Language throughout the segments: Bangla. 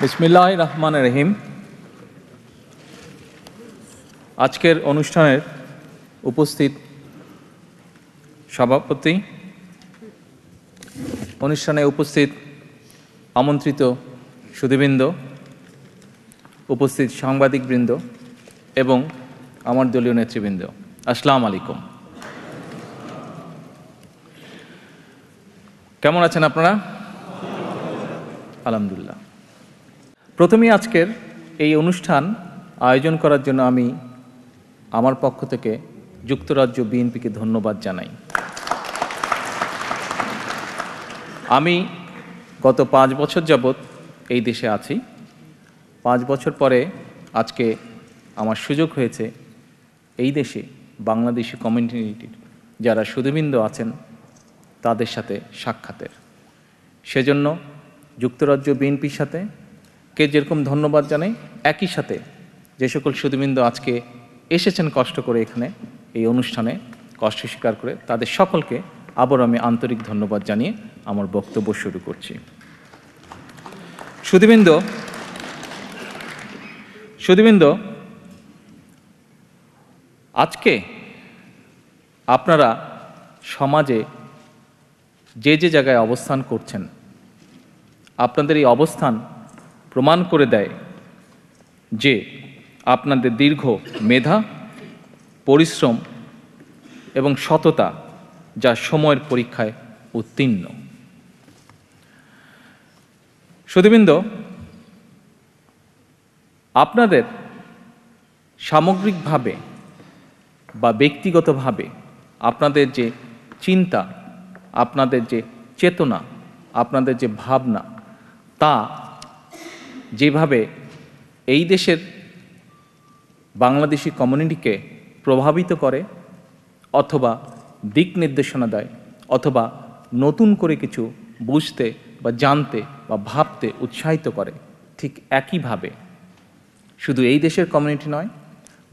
বিসমিল্লাহির রহমানির রহিম। আজকের অনুষ্ঠানের উপস্থিত সভাপতি, অনুষ্ঠানে উপস্থিত আমন্ত্রিত সুধীবৃন্দ, উপস্থিত সাংবাদিকবৃন্দ এবং আমার দলীয় নেতৃবৃন্দ, আসসালামু আলাইকুম। কেমন আছেন আপনারা? আলহামদুলিল্লাহ। প্রথমেই আজকের এই অনুষ্ঠান আয়োজন করার জন্য আমি আমার পক্ষ থেকে যুক্তরাজ্য বিএনপিকে ধন্যবাদ জানাই। আমি গত 5 বছর যাবৎ এই দেশে আছি। 5 বছর পরে আজকে আমার সুযোগ হয়েছে এই দেশে বাংলাদেশি কমিউনিটির যারা সুধীবৃন্দ আছেন তাদের সাথে সাক্ষাতের। সেজন্য যুক্তরাজ্য বিএনপির সাথে কে যেরকম ধন্যবাদ জানাই, একই সাথে যে সকল সুধীবৃন্দ আজকে এসেছেন কষ্ট করে এখানে এই অনুষ্ঠানে কষ্ট স্বীকার করে, তাদের সকলকে আবার আমি আন্তরিক ধন্যবাদ জানিয়ে আমার বক্তব্য শুরু করছি। সুধীবৃন্দ, আজকে আপনারা সমাজে যে যে জায়গায় অবস্থান করছেন, আপনাদের এই অবস্থান প্রমাণ করে দেয় যে আপনাদের দীর্ঘ মেধা, পরিশ্রম এবং সততা যা সময়ের পরীক্ষায় উত্তীর্ণ। সুধীবৃন্দ, আপনাদের সামগ্রিকভাবে বা ব্যক্তিগতভাবে আপনাদের যে চিন্তা, আপনাদের যে চেতনা, আপনাদের যে ভাবনা, তা যেভাবে এই দেশের বাংলাদেশি কমিউনিটিকে প্রভাবিত করে অথবা দিক নির্দেশনা দেয় অথবা নতুন করে কিছু বুঝতে বা জানতে বা ভাবতে উৎসাহিত করে, ঠিক একইভাবে শুধু এই দেশের কমিউনিটি নয়,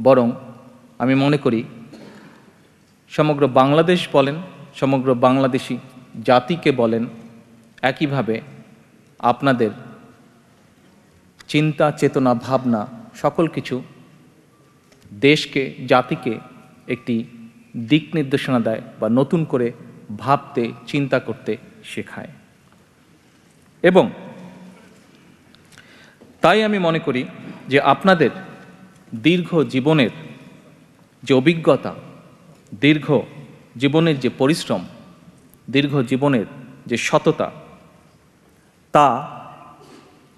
বরং আমি মনে করি সমগ্র বাংলাদেশ বলেন, সমগ্র বাংলাদেশি জাতিকে বলেন, একইভাবে আপনাদের চিন্তা, চেতনা, ভাবনা সকল কিছু দেশকে, জাতিকে একটি দিক নির্দেশনা দেয় বা নতুন করে ভাবতে, চিন্তা করতে শেখায়। এবং তাই আমি মনে করি যে আপনাদের দীর্ঘ জীবনের যে অভিজ্ঞতা, দীর্ঘ জীবনের যে পরিশ্রম, দীর্ঘ জীবনের যে সততা, তা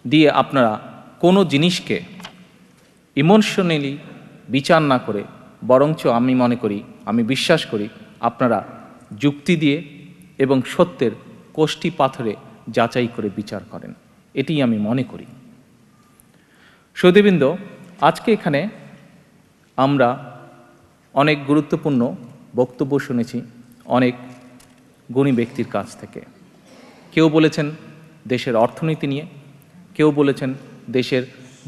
দিয়ে আপনারা কোনো জিনিসকে ইমোশনালি বিচার না করে, বরঞ্চ আমি মনে করি, আমি বিশ্বাস করি আপনারা যুক্তি দিয়ে এবং সত্যের কোষ্ঠী পাথরে যাচাই করে বিচার করেন, এটি আমি মনে করি। সুধীবৃন্দ, আজকে এখানে আমরা অনেক গুরুত্বপূর্ণ বক্তব্য শুনেছি অনেক গুণী ব্যক্তির কাছ থেকে। কেউ বলেছেন দেশের অর্থনীতি নিয়ে, কেউ বলেছেন দেশের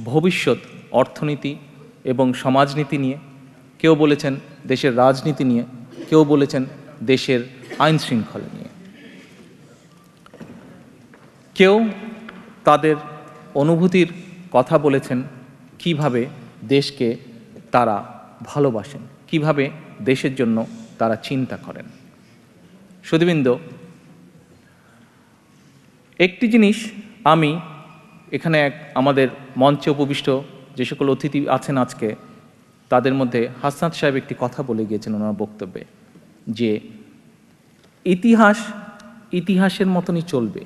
ভবিষ্যৎ অর্থনীতি এবং সমাজনীতি নিয়ে, কেউ বলেছেন দেশের রাজনীতি নিয়ে, কেউ বলেছেন দেশের আইন শৃঙ্খলা নিয়ে। কেউ তাদের অনুভূতির কথা বলেছেন, কিভাবে দেশকে তারা ভালোবাসেন, কিভাবে দেশের জন্য তারা চিন্তা করেন। সুধীবৃন্দ, একটি জিনিস আমি এখানে আমাদের মঞ্চে উপবিষ্ট যে সকল অতিথি আছেন আজকে, তাদের মধ্যে হাসনাত সাহেব একটি কথা বলে গিয়েছেন ওনার বক্তব্যে, যে ইতিহাস ইতিহাসের মতনই চলবে,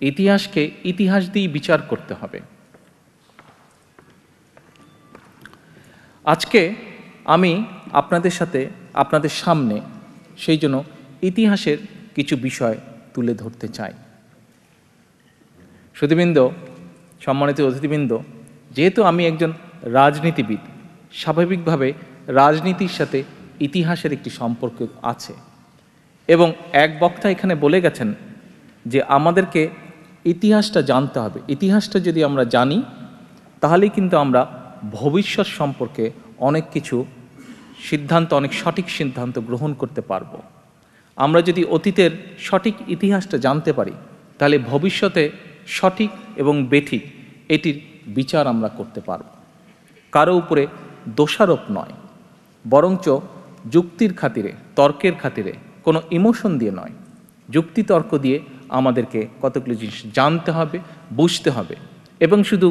ইতিহাসকে ইতিহাস দিয়েই বিচার করতে হবে। আজকে আমি আপনাদের সাথে, আপনাদের সামনে সেই জন্য ইতিহাসের কিছু বিষয় তুলে ধরতে চাই। সুধীবৃন্দ, সম্মানিত অতিথিবৃন্দ, যেহেতু আমি একজন রাজনীতিবিদ, স্বাভাবিকভাবে রাজনীতির সাথে ইতিহাসের একটি সম্পর্ক আছে। এবং এক বক্তা এখানে বলে গেছেন যে আমাদেরকে ইতিহাসটা জানতে হবে। ইতিহাসটা যদি আমরা জানি, তাহলেই কিন্তু আমরা ভবিষ্যৎ সম্পর্কে অনেক কিছু সিদ্ধান্ত, অনেক সঠিক সিদ্ধান্ত গ্রহণ করতে পারব। আমরা যদি অতীতের সঠিক ইতিহাসটা জানতে পারি, তাহলে ভবিষ্যতে সঠিক এবং বেঠিক এটির বিচার আমরা করতে পারব। কারো উপরে দোষারোপ নয়, বরঞ্চ যুক্তির খাতিরে, তর্কের খাতিরে, কোনো ইমোশন দিয়ে নয়, যুক্তি তর্ক দিয়ে আমাদেরকে কতগুলো জিনিস জানতে হবে, বুঝতে হবে। এবং শুধু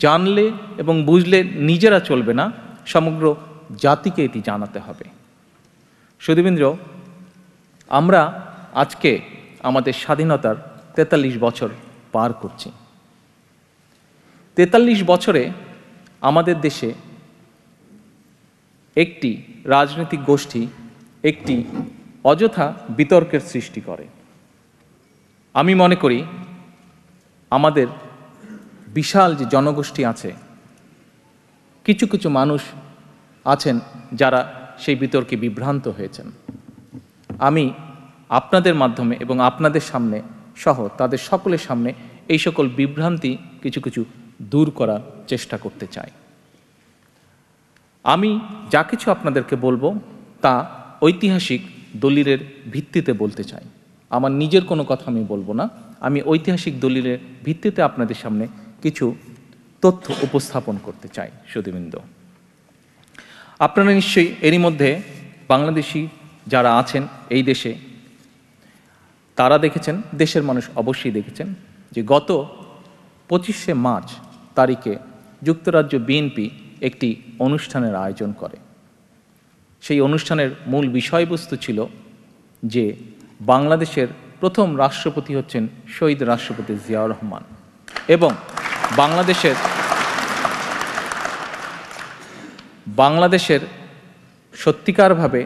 জানলে এবং বুঝলে নিজেরা চলবে না, সমগ্র জাতিকে এটি জানাতে হবে। সুধীবৃন্দ, আমরা আজকে আমাদের স্বাধীনতার 43 বছর পার করছি। 43 বছরে আমাদের দেশে একটি রাজনৈতিক গোষ্ঠী একটি অযথা বিতর্কের সৃষ্টি করে। আমি মনে করি আমাদের বিশাল যে জনগোষ্ঠী আছে, কিছু কিছু মানুষ আছেন যারা সেই বিতর্কে বিভ্রান্ত হয়েছেন। আমি আপনাদের মাধ্যমে এবং আপনাদের সামনে সহ তাদের সকলের সামনে এই সকল বিভ্রান্তি কিছু কিছু দূর করার চেষ্টা করতে চাই। আমি যা কিছু আপনাদেরকে বলবো তা ঐতিহাসিক দলিলের ভিত্তিতে বলতে চাই। আমার নিজের কোনো কথা আমি বলবো না, আমি ঐতিহাসিক দলিলের ভিত্তিতে আপনাদের সামনে কিছু তথ্য উপস্থাপন করতে চাই। সুধীবৃন্দ, আপনারা নিশ্চয়ই এরই মধ্যে বাংলাদেশি যারা আছেন এই দেশে, তারা দেখেছেন, দেশের মানুষ অবশ্যই দেখেছেন যে গত 25শে মার্চ তারিখে যুক্তরাজ্য বিএনপি একটি অনুষ্ঠানের আয়োজন করে। সেই অনুষ্ঠানের মূল বিষয়বস্তু ছিল যে বাংলাদেশের প্রথম রাষ্ট্রপতি হচ্ছেন শহীদ রাষ্ট্রপতি জিয়াউর রহমান এবং বাংলাদেশের সত্যিকারভাবে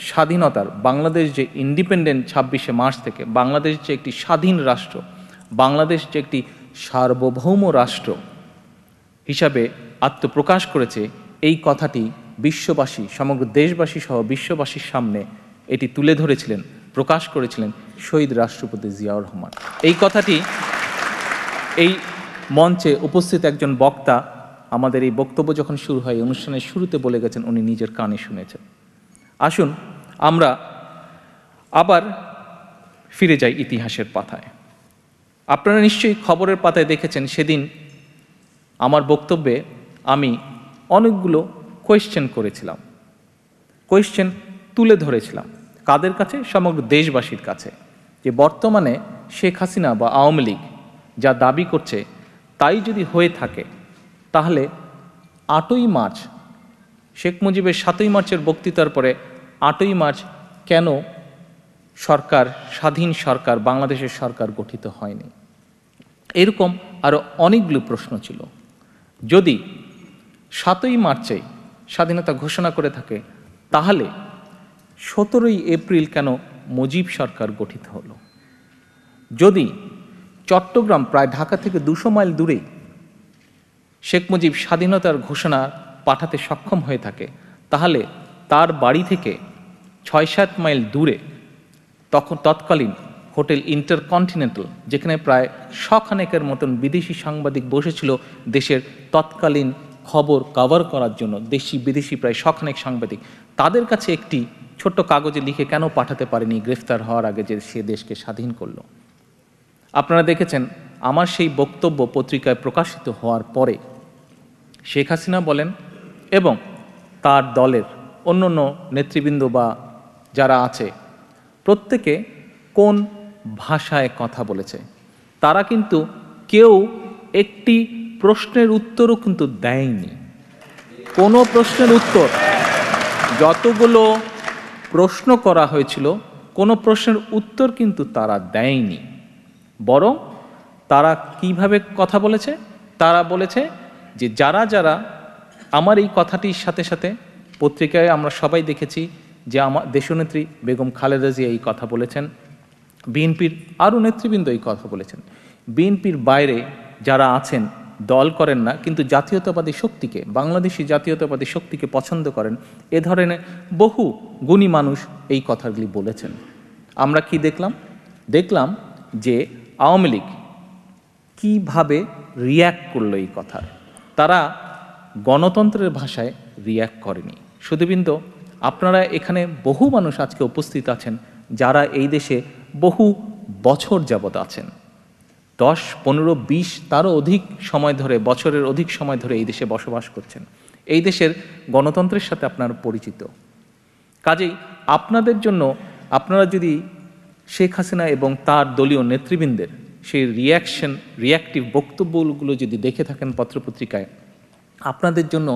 স্বাধীনতার, বাংলাদেশ যে ইন্ডিপেন্ডেন্ট 26শে মার্চ থেকে বাংলাদেশ যে একটি স্বাধীন রাষ্ট্র, বাংলাদেশ যে একটি সার্বভৌম রাষ্ট্র হিসাবে আত্মপ্রকাশ করেছে, এই কথাটি বিশ্ববাসী, সমগ্র দেশবাসী সহ বিশ্ববাসীর সামনে এটি তুলে ধরেছিলেন, প্রকাশ করেছিলেন শহীদ রাষ্ট্রপতি জিয়াউর রহমান। এই কথাটি এই মঞ্চে উপস্থিত একজন বক্তা আমাদের এই বক্তব্য যখন শুরু হয়, অনুষ্ঠানের শুরুতে বলে গেছেন, উনি নিজের কানে শুনেছেন। আসুন আমরা আবার ফিরে যাই ইতিহাসের পাতায়। আপনারা নিশ্চয়ই খবরের পাতায় দেখেছেন, সেদিন আমার বক্তব্যে আমি অনেকগুলো কোয়েশ্চেন করেছিলাম, কোয়েশ্চেন তুলে ধরেছিলাম। কাদের কাছে? সমগ্র দেশবাসীর কাছে। যে বর্তমানে শেখ হাসিনা বা আওয়ামী লীগ যা দাবি করছে তাই যদি হয়ে থাকে, তাহলে 8ই মার্চ, শেখ মুজিবের 7ই মার্চের বক্তৃতার পরে 8ই মার্চ কেন সরকার, স্বাধীন সরকার, বাংলাদেশের সরকার গঠিত হয়নি? এরকম আরও অনেকগুলো প্রশ্ন ছিল। যদি 7ই মার্চে স্বাধীনতা ঘোষণা করে থাকে, তাহলে 17ই এপ্রিল কেন মুজিব সরকার গঠিত হলো? যদি চট্টগ্রাম, প্রায় ঢাকা থেকে 200 মাইল দূরেই শেখ মুজিব স্বাধীনতার ঘোষণা পাঠাতে সক্ষম হয়ে থাকে, তাহলে তার বাড়ি থেকে 6-7 মাইল দূরে তৎকালীন হোটেল ইন্টারকন্টিনেন্টাল, যেখানে প্রায় 100 খানেকের মতন বিদেশি সাংবাদিক বসেছিল দেশের তৎকালীন খবর কভার করার জন্য, দেশি বিদেশি প্রায় 100 খানেক সাংবাদিক, তাদের কাছে একটি ছোট্ট কাগজে লিখে কেন পাঠাতে পারেনি গ্রেফতার হওয়ার আগে যে সে দেশকে স্বাধীন করলো? আপনারা দেখেছেন আমার সেই বক্তব্য পত্রিকায় প্রকাশিত হওয়ার পরে শেখ হাসিনা বলেন এবং তার দলের অন্য নেতৃবৃন্দ বা যারা আছে, প্রত্যেকে কোন ভাষায় কথা বলেছে। তারা কিন্তু কেউ একটি প্রশ্নের উত্তরও কিন্তু দেয়নি। কোনো প্রশ্নের উত্তর, যতগুলো প্রশ্ন করা হয়েছিল কোনো প্রশ্নের উত্তর কিন্তু তারা দেয়নি। বরং তারা কিভাবে কথা বলেছে? তারা বলেছে যে যারা যারা আমার এই কথাটির সাথে সাথে, পত্রিকায় আমরা সবাই দেখেছি যে আমার দেশনেত্রী বেগম খালেদা জিয়া এই কথা বলেছেন, বিএনপির আরও নেতৃবৃন্দ এই কথা বলেছেন। বিএনপির বাইরে যারা আছেন, দল করেন না কিন্তু জাতীয়তাবাদী শক্তিকে, বাংলাদেশি জাতীয়তাবাদী শক্তিকে পছন্দ করেন, এ ধরনের বহু গুণী মানুষ এই কথাগুলি বলেছেন। আমরা কি দেখলাম? দেখলাম যে আওয়ামী লীগ কীভাবে রিয়্যাক্ট করলো এই কথার। তারা গণতন্ত্রের ভাষায় রিয়্যাক্ট করেনি। সুধীবৃন্দ, আপনারা এখানে বহু মানুষ আজকে উপস্থিত আছেন যারা এই দেশে বহু বছর যাবৎ আছেন। 10, 15, 20 তারও অধিক সময় ধরে, বছরের অধিক সময় ধরে এই দেশে বসবাস করছেন। এই দেশের গণতন্ত্রের সাথে আপনারা পরিচিত। কাজেই আপনাদের জন্য, আপনারা যদি শেখ হাসিনা এবং তার দলীয় নেতৃবৃন্দের সেই রিয়াক্টিভ বক্তব্যগুলো যদি দেখে থাকেন পত্রপত্রিকায়, আপনাদের জন্য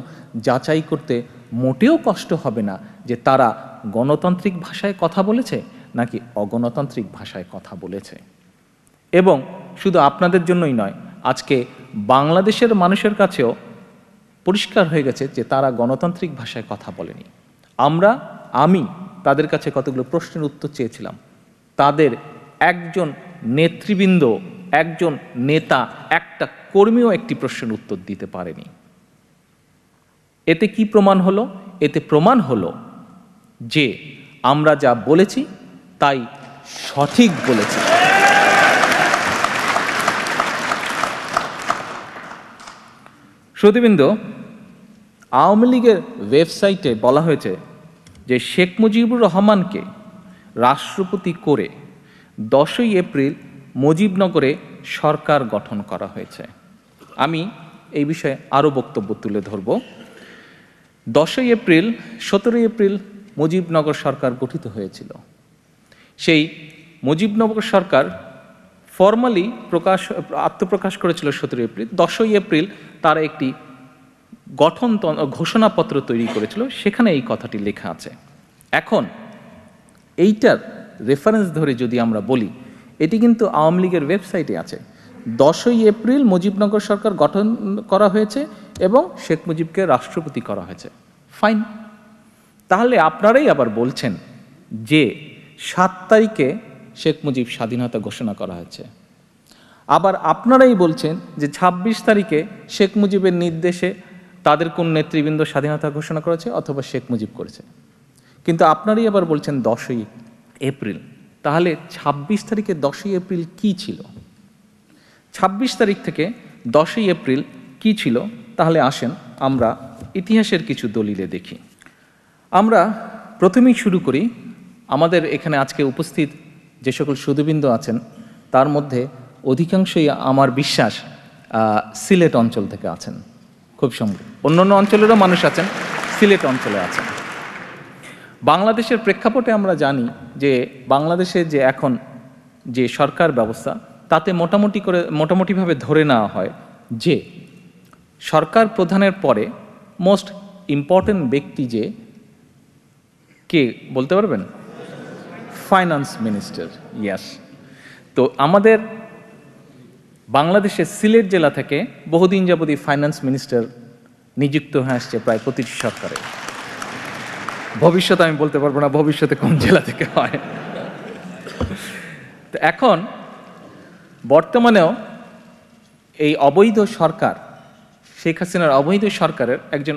যাচাই করতে মোটেও কষ্ট হবে না যে তারা গণতান্ত্রিক ভাষায় কথা বলেছে নাকি অগণতান্ত্রিক ভাষায় কথা বলেছে। এবং শুধু আপনাদের জন্যই নয়, আজকে বাংলাদেশের মানুষের কাছেও পরিষ্কার হয়ে গেছে যে তারা গণতান্ত্রিক ভাষায় কথা বলেনি। আমি তাদের কাছে কতগুলো প্রশ্নের উত্তর চেয়েছিলাম, তাদের একজন নেতৃবৃন্দ, একজন নেতা, একটা কর্মীও একটি প্রশ্নের উত্তর দিতে পারেনি। এতে কি প্রমাণ হলো? এতে প্রমাণ হলো যে আমরা যা বলেছি তাই সঠিক বলেছি। শ্রোতৃবৃন্দ, আওয়ামী লীগের ওয়েবসাইটে বলা হয়েছে যে শেখ মুজিবুর রহমানকে রাষ্ট্রপতি করে 10ই এপ্রিল মুজিবনগরে সরকার গঠন করা হয়েছে। আমি এই বিষয়ে আরও বক্তব্য তুলে ধরব। 10ই এপ্রিল, 17ই এপ্রিল মুজিবনগর সরকার গঠিত হয়েছিল। সেই মুজিবনগর সরকার ফর্মালি আত্মপ্রকাশ করেছিল 17 এপ্রিল। 10ই এপ্রিল তারা একটি ঘোষণাপত্র তৈরি করেছিল, সেখানে এই কথাটি লেখা আছে। এখন এইটার রেফারেন্স ধরে যদি আমরা বলি, এটি কিন্তু আওয়ামী লীগের ওয়েবসাইটে আছে। 10ই এপ্রিল মুজিবনগর সরকার গঠন করা হয়েছে এবং শেখ মুজিবকে রাষ্ট্রপতি করা হয়েছে। ফাইন। তাহলে আপনারাই আবার বলছেন যে 7 তারিখে শেখ মুজিব স্বাধীনতা ঘোষণা করা হয়েছে। আবার আপনারাই বলছেন যে 26 তারিখে শেখ মুজিবের নির্দেশে তাদের কোন নেতৃবৃন্দ স্বাধীনতা ঘোষণা করেছে অথবা শেখ মুজিব করেছে। কিন্তু আপনারাই আবার বলছেন 10ই এপ্রিল। তাহলে 26 তারিখে 10ই এপ্রিল কি ছিল? 26 তারিখ থেকে 10ই এপ্রিল কি ছিল? তাহলে আসেন আমরা ইতিহাসের কিছু দলিলে দেখি। আমরা প্রথমেই শুরু করি, আমাদের এখানে আজকে উপস্থিত যে সকল সুধীবৃন্দ আছেন তার মধ্যে অধিকাংশই আমার বিশ্বাস সিলেট অঞ্চল থেকে আছেন। খুব সম্ভব অন্যান্য অঞ্চলেরও মানুষ আছেন, সিলেট অঞ্চলে আছেন। বাংলাদেশের প্রেক্ষাপটে আমরা জানি যে বাংলাদেশে যে এখন যে সরকার ব্যবস্থা, তাতে মোটামুটিভাবে ধরে নেওয়া হয় যে সরকার প্রধানের পরে মোস্ট ইম্পর্টেন্ট ব্যক্তি যে কে বলতে পারবেন? Finance minister. ইয়াস। তো আমাদের বাংলাদেশের সিলেট জেলা থেকে বহুদিন যাবতই ফাইন্যান্স মিনিস্টার নিযুক্ত হয়ে আসছে প্রায় প্রতিটি সরকারে। ভবিষ্যতে আমি বলতে পারবো না ভবিষ্যতে কোন জেলা থেকে হয়। তো এখন বর্তমানেও এই অবৈধ সরকার, শেখ হাসিনার অবৈধ সরকারের একজন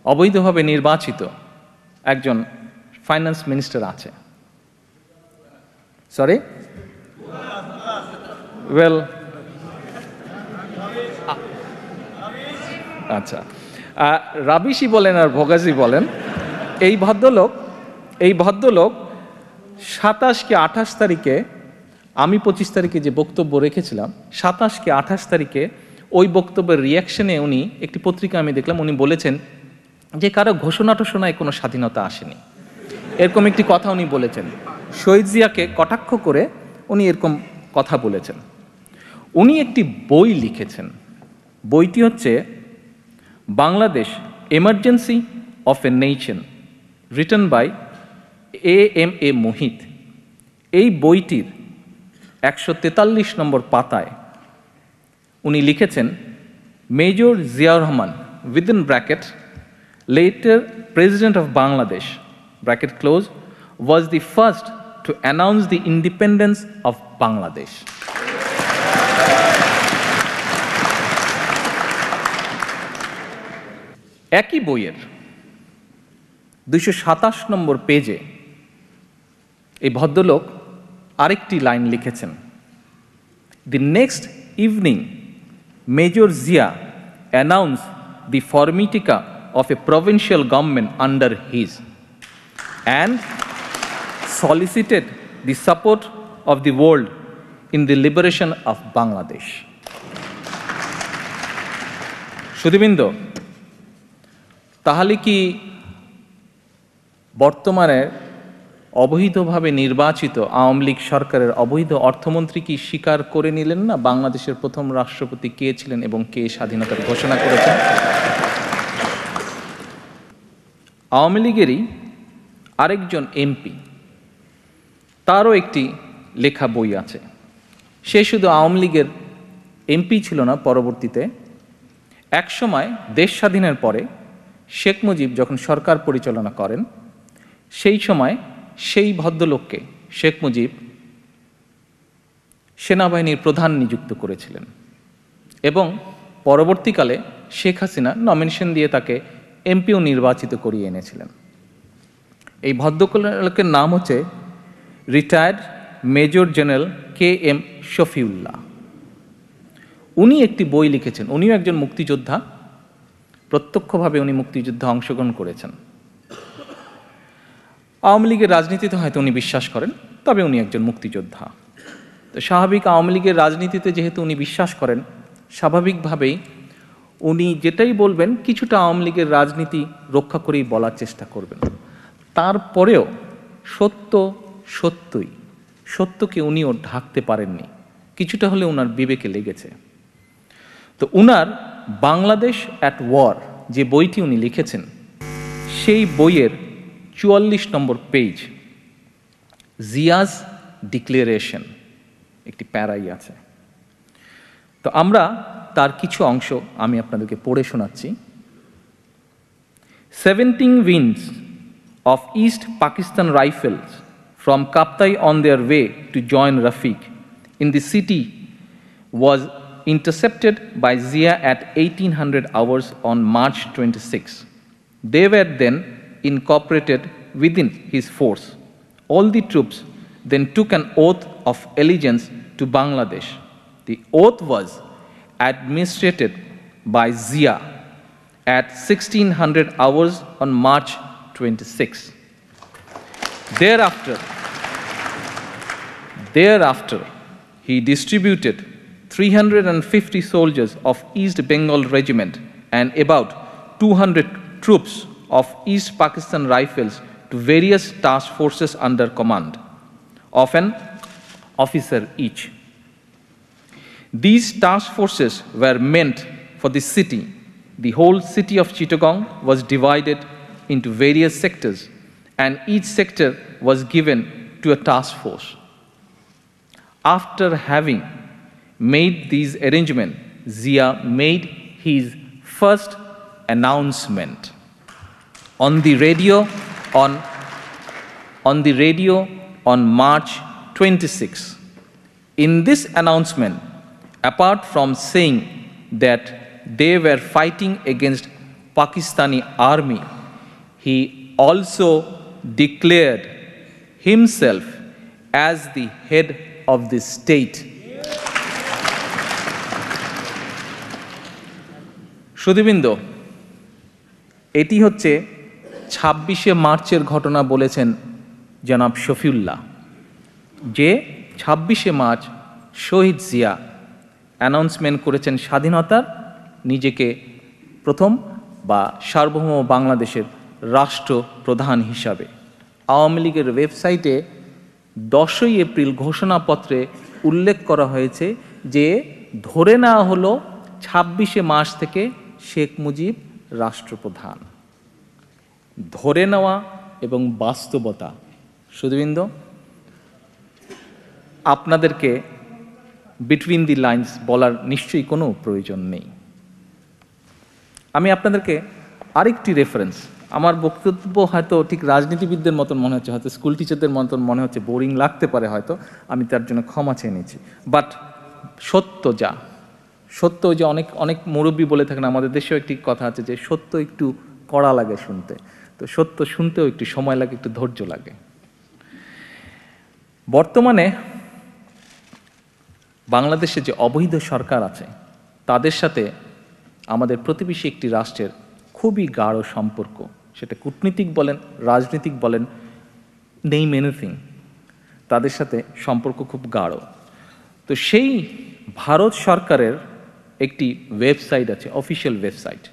অবৈধভাবে নির্বাচিত একজন ফাইন্যান্স মিনিস্টার আছে। সরি, ওয়েল, আচ্ছা, রাবিশি বলেন আর ভোগাজি বলেন, এই ভদ্রলোক 27 কি 28 তারিখে, আমি 25 তারিখে যে বক্তব্য রেখেছিলাম, 27 কি 28 তারিখে ওই বক্তব্যের রিয়াকশনে উনি একটি পত্রিকা আমি দেখলাম, উনি বলেছেন যে কারো ঘোষণা টোষণায় কোনো স্বাধীনতা আসেনি, এরকম একটি কথা উনি বলেছেন। শহীদ জিয়াকে কটাক্ষ করে উনি এরকম কথা বলেছেন। উনি একটি বই লিখেছেন, বইটি হচ্ছে Bangladesh emergency of a nation, written by A.M.A. Muhith. এই বইটির 143 নম্বর পাতায় উনি লিখেছেন, major Ziaur Rahman within bracket later president of Bangladesh bracket close was the first to announce the independence of Bangladesh. একই বইয়ের 227 নম্বর পেজে এই ভদ্রলোক আরেকটি লাইন লিখেছেন, The next evening Major Zia announced the formitica of a provincial government under his and solicited the support of the world in the liberation of Bangladesh. সুধীবৃন্দ, তাহলে কি বর্তমানে অবৈধভাবে নির্বাচিত আওয়ামী লীগ সরকারের অবৈধ অর্থমন্ত্রী কি স্বীকার করে নিলেন না বাংলাদেশের প্রথম রাষ্ট্রপতি কে ছিলেন এবং কে স্বাধীনতার ঘোষণা করেছেন? আওয়ামী লীগেরই আরেকজন এমপি, তারও একটি লেখা বই আছে। সে শুধু আওয়ামী লীগের এমপি ছিল না, পরবর্তীতে একসময় দেশ স্বাধীনের পরে শেখ মুজিব যখন সরকার পরিচালনা করেন, সেই সময় সেই ভদ্রলোককে শেখ মুজিব সেনাবাহিনীর প্রধান নিযুক্ত করেছিলেন এবং পরবর্তীকালে শেখ হাসিনা নমিনেশন দিয়ে তাকে এমপিও নির্বাচিত করিয়ে এনেছিলেন। এই ভদ্রলোকের নাম হচ্ছে retired major general K M Shafiullah. উনি একটি বই লিখেছেন। উনিও একজন মুক্তিযোদ্ধা, প্রত্যক্ষভাবে উনি মুক্তিযুদ্ধে অংশগ্রহণ করেছেন। আওয়ামী লীগের রাজনীতিতে হয়তো উনি বিশ্বাস করেন, তবে উনি একজন মুক্তিযোদ্ধা। তো স্বাভাবিক, আওয়ামী লীগের রাজনীতিতে যেহেতু উনি বিশ্বাস করেন, স্বাভাবিকভাবেই উনি যেটাই বলবেন কিছুটা আওয়ামী লীগের রাজনীতি রক্ষা করেই বলার চেষ্টা করবেন। তারপরেও সত্যকে উনিও ঢাকতে পারেননি, কিছুটা হলে ওনার বিবেকে লেগেছে। তো উনার বাংলাদেশ অ্যাট ওয়ার যে বইটি উনি লিখেছেন, সেই বইয়ের 44 নম্বর পেজ, জিয়াজ ডিক্লারেশন, একটি প্যারাই আছে। তো আমরা তার কিছু অংশ আমি আপনাদেরকে পড়ে শোনাচ্ছি। 17 wings of East Pakistan Rifles from Kaptai on their way to join Rafiq in the city was intercepted by Zia at 1800 hours on March 26. They were then incorporated within his force. All the troops then took an oath of allegiance to Bangladesh. The oath was administered by Zia at 1600 hours on March 26. Thereafter, he distributed 350 soldiers of East Bengal Regiment and about 200 troops of East Pakistan Rifles to various task forces under command of an officer each. These task forces were meant for the city. The whole city of Chittagong was divided into various sectors, and each sector was given to a task force. After having made these arrangements, Zia made his first announcement on the radio on March 26. In this announcement, apart from saying that they were fighting against Pakistani army, he also declared himself as the head of the state. সুধীবৃন্দ, এটি হচ্ছে 26শে মার্চের ঘটনা বলেছেন জনাব শফিউল্লাহ, যে 26শে মার্চ শহীদ জিয়া অ্যানাউন্সমেন্ট করেছেন স্বাধীনতার, নিজেকে প্রথম বা সার্বভৌম বাংলাদেশের রাষ্ট্রপ্রধান হিসাবে। আওয়ামী লীগের ওয়েবসাইটে 10ই এপ্রিল ঘোষণাপত্রে উল্লেখ করা হয়েছে যে ধরে নেওয়া হলো 26শে মার্চ থেকে শেখ মুজিব রাষ্ট্রপ্রধান। ধরে নেওয়া এবং বাস্তবতা, সুধীবৃন্দ, আপনাদেরকে বিটুইন দি লাইন্স বলার নিশ্চয়ই কোনো প্রয়োজন নেই। আমি আপনাদেরকে আরেকটি রেফারেন্স, আমার বক্তব্য হয়তো ঠিক রাজনীতিবিদদের মতন মনে হচ্ছে, হয়তো স্কুল টিচারদের মতন মনে হচ্ছে, বোরিং লাগতে পারে হয়তো, আমি তার জন্য ক্ষমা চেয়ে নিচ্ছি। বাট সত্য যে অনেক মুরব্বী বলে থাকেন, আমাদের দেশেও একটি কথা আছে যে সত্য একটু কড়া লাগে শুনতে, তো সত্য শুনতেও একটু সময় লাগে, একটু ধৈর্য লাগে। বর্তমানে বাংলাদেশে যে অবৈধ সরকার আছে, তাদের সাথে আমাদের প্রতিবেশী একটি রাষ্ট্রের খুবই গাঢ় সম্পর্ক, সেটা কূটনীতিক বলেন, রাজনীতিক বলেন, নেম এনিথিং, তাদের সাথে সম্পর্ক খুব গাঢ়। তো সেই ভারত সরকারের একটি ওয়েবসাইট আছে, অফিসিয়াল ওয়েবসাইট,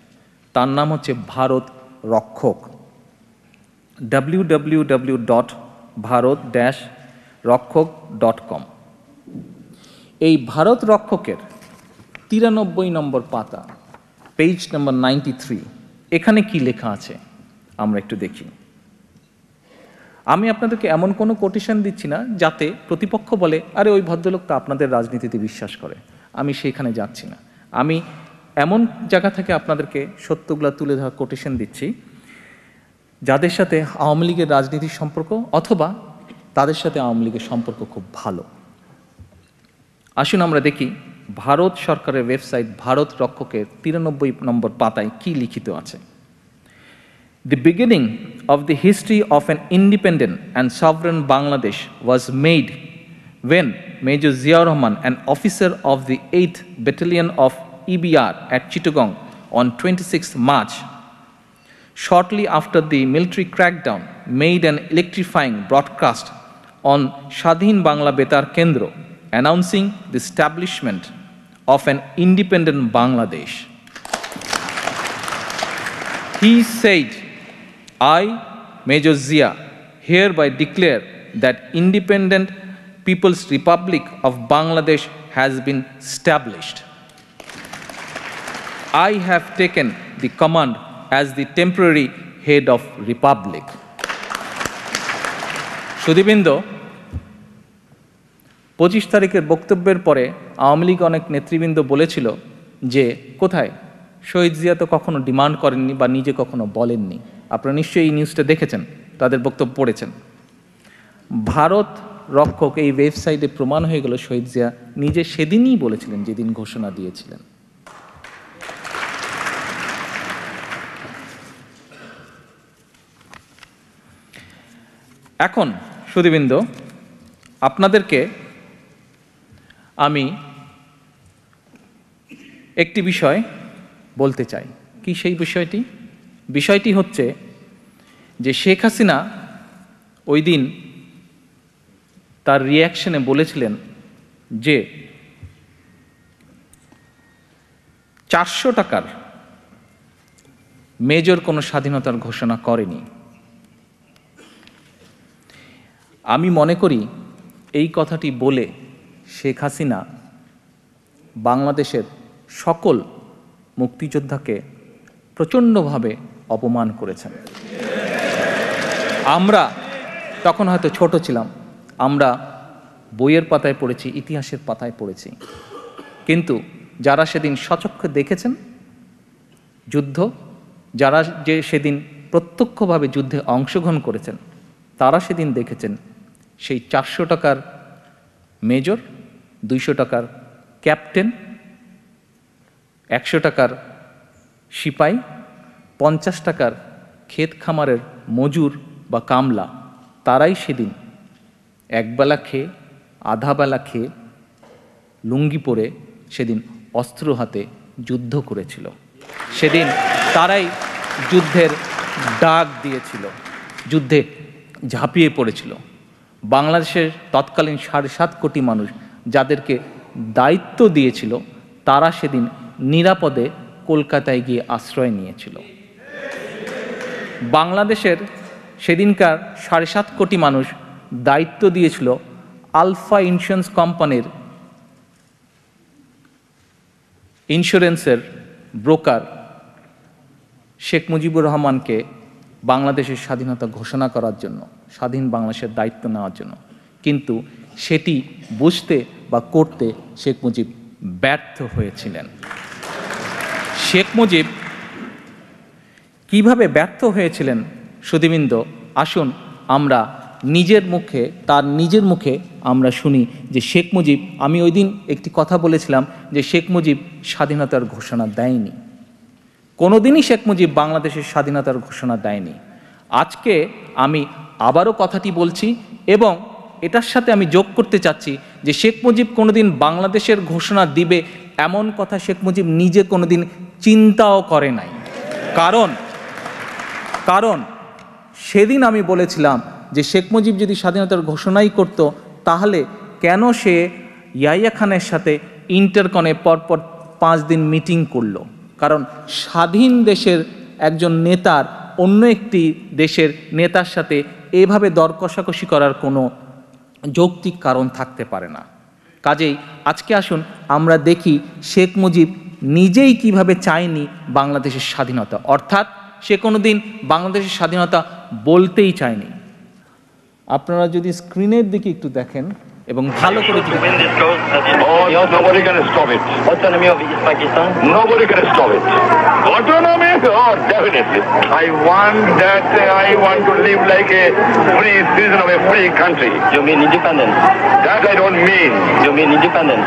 তার নাম হচ্ছে ভারত রক্ষক, www.bharat-rakhok.com। এই ভারত রক্ষকের 93 নম্বর পাতা, পেজ নম্বর 93, এখানে কি লেখা আছে আমরা একটু দেখি। আমি আপনাদেরকে এমন কোনো কোটেশন দিচ্ছি না যাতে প্রতিপক্ষ বলে আরে ওই ভদ্রলোক তো আপনাদের রাজনীতিতে বিশ্বাস করে, আমি সেইখানে যাচ্ছি না। আমি এমন জায়গা থেকে আপনাদেরকে সত্যগুলো তুলে ধরা কোটেশন দিচ্ছি যাদের সাথে আওয়ামী লীগের রাজনীতির সম্পর্ক অথবা তাদের সাথে আওয়ামী লীগের সম্পর্ক খুব ভালো। আসুন আমরা দেখি ভারত সরকারের ওয়েবসাইট ভারত রক্ষকের 93 নম্বর পাতায় কি লিখিত আছে। The beginning of the history of an independent and sovereign Bangladesh was made when Major Zia Rahman, an officer of the 8th Battalion of EBR at Chittagong on 26 March, shortly after the military crackdown, made an electrifying broadcast on Shadhin Bangla Betar Kendro, announcing the establishment of an independent Bangladesh. He said, I, Major Zia, hereby declare that Independent People's Republic of Bangladesh has been established. I have taken the command as the temporary head of Republic. সুধীবৃন্দ, 25 তারিখের বক্তব্যের পরে আওয়ামী লীগ অনেক নেতৃবৃন্দ বলেছিল যে কোথায় শহীদ জিয়া তো কখনো ডিমান্ড করেননি বা নিজে কখনো বলেননি। আপনারা নিশ্চয়ই এই নিউজটা দেখেছেন, তাদের বক্তব্য পড়েছেন। ভারত রক্ষক এই ওয়েবসাইটে প্রমাণ হয়ে গেল শহীদ জিয়া নিজে সেদিনই বলেছিলেন যেদিন ঘোষণা দিয়েছিলেন। এখন সুধীবৃন্দ, আপনাদেরকে আমি একটি বিষয় বলতে চাই। কি সেই বিষয়টি? বিষয়টি হচ্ছে যে শেখ হাসিনা ওই দিন তার রিয়াকশনে বলেছিলেন যে 400 টাকার মেজর কোনো স্বাধীনতার ঘোষণা করেনি। আমি মনে করি এই কথাটি বলে শেখ হাসিনা বাংলাদেশের সকল মুক্তিযোদ্ধাকে প্রচণ্ডভাবে অপমান করেছেন। আমরা তখন হয়তো ছোট ছিলাম, আমরা বইয়ের পাতায় পড়েছি, ইতিহাসের পাতায় পড়েছি, কিন্তু যারা সেদিন স্বচক্ষে দেখেছেন যুদ্ধ, যারা যে সেদিন প্রত্যক্ষভাবে যুদ্ধে অংশগ্রহণ করেছেন, তারা সেদিন দেখেছেন সেই 400 টাকার মেজর, 200 টাকার ক্যাপ্টেন, 100 টাকার সিপাই, 50 টাকার ক্ষেত খামারের মজুর বা কামলা, তারাই সেদিন একবেলা খেয়ে আধাবেলা খেয়ে লুঙ্গি পরে সেদিন অস্ত্র হাতে যুদ্ধ করেছিল। সেদিন তারাই যুদ্ধের ডাক দিয়েছিল, যুদ্ধে ঝাঁপিয়ে পড়েছিল। বাংলাদেশের তৎকালীন 7.5 কোটি মানুষ যাদেরকে দায়িত্ব দিয়েছিল, তারা সেদিন নিরাপদে কলকাতায় গিয়ে আশ্রয় নিয়েছিল। বাংলাদেশের সেদিনকার 7.5 কোটি মানুষ দায়িত্ব দিয়েছিল আলফা ইন্স্যুরেন্স কোম্পানির ইন্স্যুরেন্সের ব্রোকার শেখ মুজিবুর রহমানকে বাংলাদেশের স্বাধীনতা ঘোষণা করার জন্য, স্বাধীন বাংলাদেশের দায়িত্ব নেওয়ার জন্য। কিন্তু সেটি বুঝতে বা করতে শেখ মুজিব ব্যর্থ হয়েছিলেন। শেখ মুজিব কিভাবে ব্যর্থ হয়েছিলেন সুধীবৃন্দ, আসুন আমরা তার নিজের মুখে আমরা শুনি যে শেখ মুজিব, আমি ওই দিন একটি কথা বলেছিলাম যে শেখ মুজিব স্বাধীনতার ঘোষণা দেয়নি, কোনোদিনই শেখ মুজিব বাংলাদেশের স্বাধীনতার ঘোষণা দেয়নি। আজকে আমি আবারও কথাটি বলছি এবং এটার সাথে আমি যোগ করতে চাচ্ছি যে শেখ মুজিব কোনোদিন বাংলাদেশের ঘোষণা দিবে এমন কথা শেখ মুজিব নিজে কোনোদিন চিন্তাও করে নাই। কারণ সেদিন আমি বলেছিলাম যে শেখ মুজিব যদি স্বাধীনতার ঘোষণাই করত, তাহলে কেন সে ইয়াহিয়া খানের সাথে ইন্টারকনে পরপর 5 দিন মিটিং করলো, কারণ স্বাধীন দেশের একজন নেতার অন্য একটি দেশের নেতার সাথে এভাবে দর কষাকষি করার কোনো যৌক্তিক কারণ থাকতে পারে না। কাজেই আজকে আসুন আমরা দেখি শেখ মুজিব নিজেই কিভাবে চায়নি বাংলাদেশের স্বাধীনতা, অর্থাৎ সে কোনোদিন বাংলাদেশের স্বাধীনতা বলতেই চায়নি। আপনারা যদি স্ক্রিনের দিকে একটু দেখেন এবং ভালো করে nobody can stop it. Autonomy of East Pakistan. Nobody can stop it. Autonomy? Oh, definitely. I want to live like a free citizen of a free country. You mean independence? That I don't mean. You mean independence?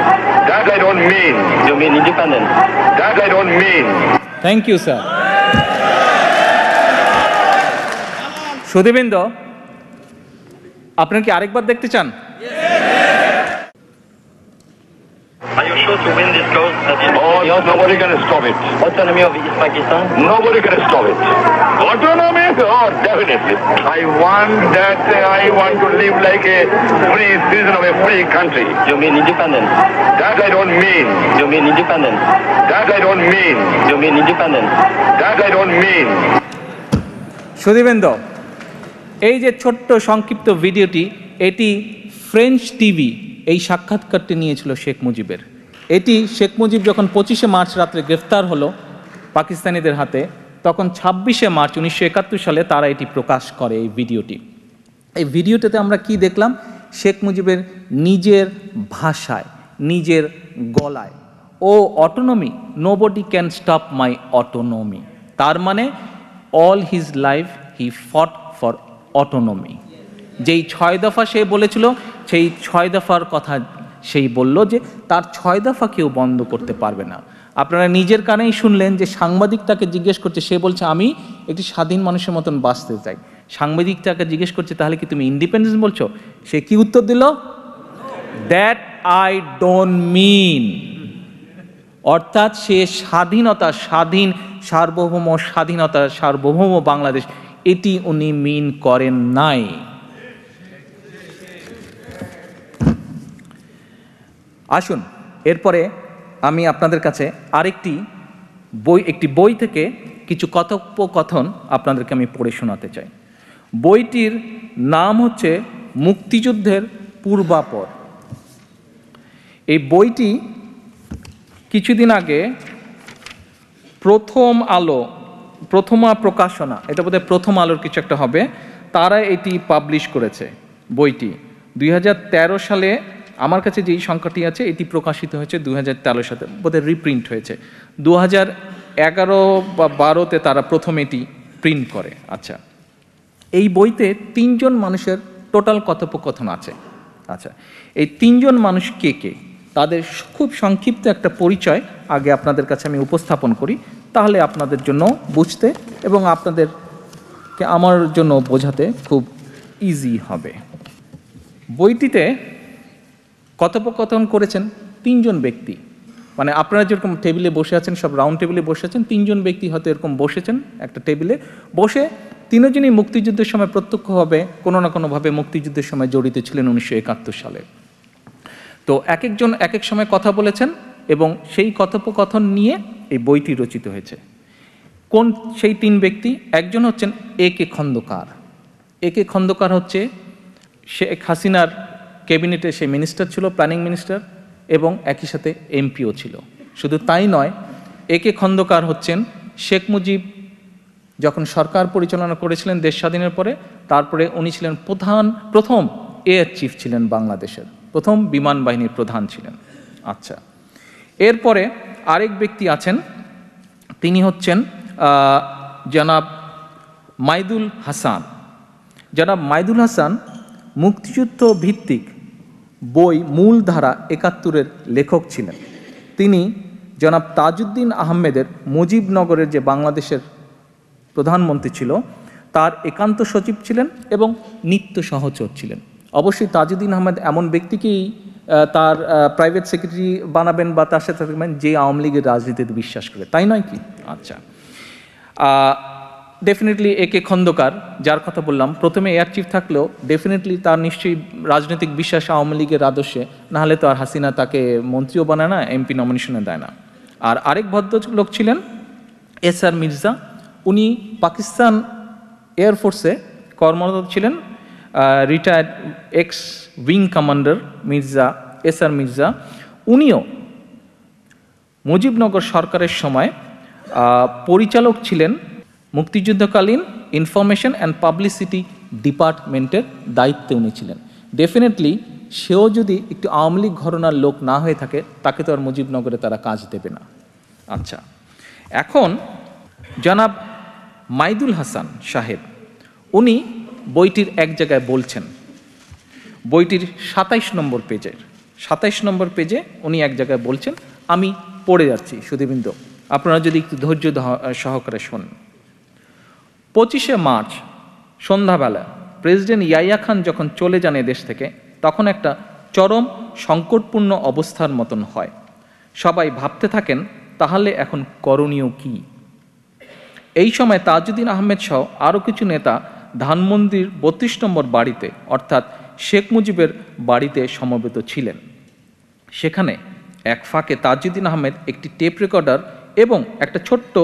That I don't mean. You mean independence? That I don't mean. Thank you sir. সুধীবৃন্দ, আপনারা কি আরেকবার দেখতে চান? Are you sure to win this cause? Oh, nobody can stop it. Autonomy of East Pakistan. Nobody can stop it. Autonomy? Oh, definitely. I want to live like a free citizen of a free country. You mean independence? That I don't mean. You mean independence? That I don't mean. You mean independence? That I don't mean. সুধীবৃন্দ, এই যে ছোট্ট সংক্ষিপ্ত ভিডিওটি, এটি ফ্রেঞ্চ টিভি এই সাক্ষাৎকারটি নিয়েছিল শেখ মুজিবের। এটি শেখ মুজিব যখন 25শে মার্চ রাত্রে গ্রেফতার হলো পাকিস্তানিদের হাতে, তখন 26শে মার্চ 1971 সালে তারা এটি প্রকাশ করে এই ভিডিওটি। এই ভিডিওটাতে আমরা কি দেখলাম? শেখ মুজিবের নিজের ভাষায়, নিজের গলায়, ও autonomy, nobody can stop my autonomy. তার মানে all his life he fought for autonomy. যেই 6 দফা সে বলেছিল, সেই 6 দফার কথা সেই বলল যে তার 6 দফা কেউ বন্ধ করতে পারবে না। আপনারা নিজের কানেই শুনলেন যে সাংবাদিক তাকে জিজ্ঞেস করছে, সে বলছে আমি একটি স্বাধীন মানুষের মতন বাঁচতে চাই। সাংবাদিক তাকে জিজ্ঞেস করছে তাহলে কি তুমি ইন্ডিপেন্ডেন্স বলছো? সে কি উত্তর দিল? That I don't mean. অর্থাৎ সে স্বাধীনতা, স্বাধীন সার্বভৌম স্বাধীনতা, সার্বভৌম বাংলাদেশ, এটি উনি মিন করেন নাই। আসুন এরপরে আমি আপনাদের কাছে আরেকটি বই থেকে কিছু কথোপকথন আপনাদেরকে আমি পড়ে শোনাতে চাই। বইটির নাম হচ্ছে মুক্তিযুদ্ধের পূর্বাপর। এই বইটি কিছুদিন আগে প্রথমা প্রকাশনা, এটা বোধহয় প্রথম আলোর কিছু একটা হবে, তারা এটি পাবলিশ করেছে। বইটি 2013 সালে, আমার কাছে যেই সংখ্যাটি আছে এটি প্রকাশিত হয়েছে 2013 সালে, বোধহয় রিপ্রিন্ট হয়েছে 2011 বা 12তে তারা প্রথম এটি প্রিন্ট করে। আচ্ছা, এই বইতে 3 জন মানুষের টোটাল কথোপকথন আছে। আচ্ছা, এই 3 জন মানুষ কে কে, তাদের খুব সংক্ষিপ্ত একটা পরিচয় আগে আপনাদের কাছে আমি উপস্থাপন করি, তাহলে আপনাদের জন্য বুঝতে এবং আপনাদেরকে আমার জন্য বোঝাতে খুব ইজি হবে। বইটিতে কথোপকথন করেছেন 3 জন ব্যক্তি, মানে আপনারা যেরকম টেবিলে বসে আছেন, সব রাউন্ড টেবিলে বসে আছেন, 3 জন ব্যক্তি হয়তো এরকম বসেছেন একটা টেবিলে বসে। 3 জনই মুক্তিযুদ্ধের সময় প্রত্যক্ষভাবে কোনো না কোনোভাবে মুক্তিযুদ্ধের সময় জড়িত ছিলেন 1971 সালে। তো এক একজন এক এক সময় কথা বলেছেন এবং সেই কথোপকথন নিয়ে এই বইটি রচিত হয়েছে। কোন সেই 3 ব্যক্তি? একজন হচ্ছেন A.K. খন্দকার। A.K. খন্দকার হচ্ছে শেখ হাসিনার ক্যাবিনেটে সে মিনিস্টার ছিল, প্ল্যানিং মিনিস্টার, এবং একই সাথে এমপিও ছিল। শুধু তাই নয়, A.K. খন্দকার হচ্ছেন শেখ মুজিব যখন সরকার পরিচালনা করেছিলেন দেশ স্বাধীনের পরে, তারপরে উনি ছিলেন প্রথম এয়ার চিফ ছিলেন, বাংলাদেশের প্রথম বিমান বাহিনীর প্রধান ছিলেন। আচ্ছা, এরপরে আরেক ব্যক্তি আছেন, তিনি হচ্ছেন জনাব মাইদুল হাসান। জনাব মাইদুল হাসান মুক্তিযুদ্ধ ভিত্তিক বই মূলধারা 71-এর লেখক ছিলেন। তিনি জনাব তাজউদ্দিন আহমেদের মুজিবনগরের যে বাংলাদেশের প্রধানমন্ত্রী ছিল তার একান্ত সচিব ছিলেন এবং নিত্য সহচর ছিলেন। অবশ্যই তাজউদ্দিন আহমেদ এমন ব্যক্তিকেই তার প্রাইভেট সেক্রেটারি বানাবেন বা তার সাথে থাকবেন যে আওয়ামী লীগের রাজনীতিতে বিশ্বাস করে, তাই নয় কি? আচ্ছা, ডেফিনেটলি এ কে খন্দকার, যার কথা বললাম, প্রথমে এয়ার চিফ থাকলেও ডেফিনেটলি তার নিশ্চয়ই রাজনৈতিক বিশ্বাস আওয়ামী লীগের আদর্শে, নাহলে তো আর হাসিনা তাকে মন্ত্রীও বানায় না, এমপি নমিনেশনে দেয় না। আর আরেক ভদ্রলোক ছিলেন এসআর মির্জা, উনি পাকিস্তান এয়ারফোর্সে কর্মরত ছিলেন, retired x wing commander Mirza SR Mirza. উনিও মুজিবনগর সরকারের সময় পরিচালক ছিলেন, মুক্তিযুদ্ধকালীন ইনফরমেশন অ্যান্ড পাবলিসিটি ডিপার্টমেন্টের দায়িত্বে উনি ছিলেন। ডেফিনেটলি সেও যদি একটু আওয়ামী লীগ ঘরানার লোক না হয়ে থাকে, তাকে তো আর মুজিবনগরে তারা কাজ দেবে না। আচ্ছা, এখন জনাব মাইদুল হাসান সাহেব, উনি বইটির এক জায়গায় বলছেন, বইটির 27 নম্বর পেজে উনি এক জায়গায় বলছেন, আমি পড়ে যাচ্ছি সুধীবৃন্দ, আপনারা যদি একটু ধৈর্য সহকারে শোনেন। 25শে মার্চ সন্ধ্যাবেলা প্রেসিডেন্ট ইয়াইয়া খান যখন চলে যান এদেশ থেকে, তখন একটা চরম সংকটপূর্ণ অবস্থার মতন হয়। সবাই ভাবতে থাকেন, তাহলে এখন করণীয় কি? এই সময় তাজউদ্দিন আহমেদ সহ আরও কিছু নেতা ধানমন্ডির 32 নম্বর বাড়িতে, অর্থাৎ শেখ মুজিবের বাড়িতে সমবেত ছিলেন। সেখানে এক ফাঁকে তাজউদ্দিন আহমেদ একটি টেপ রেকর্ডার এবং একটা ছোট্ট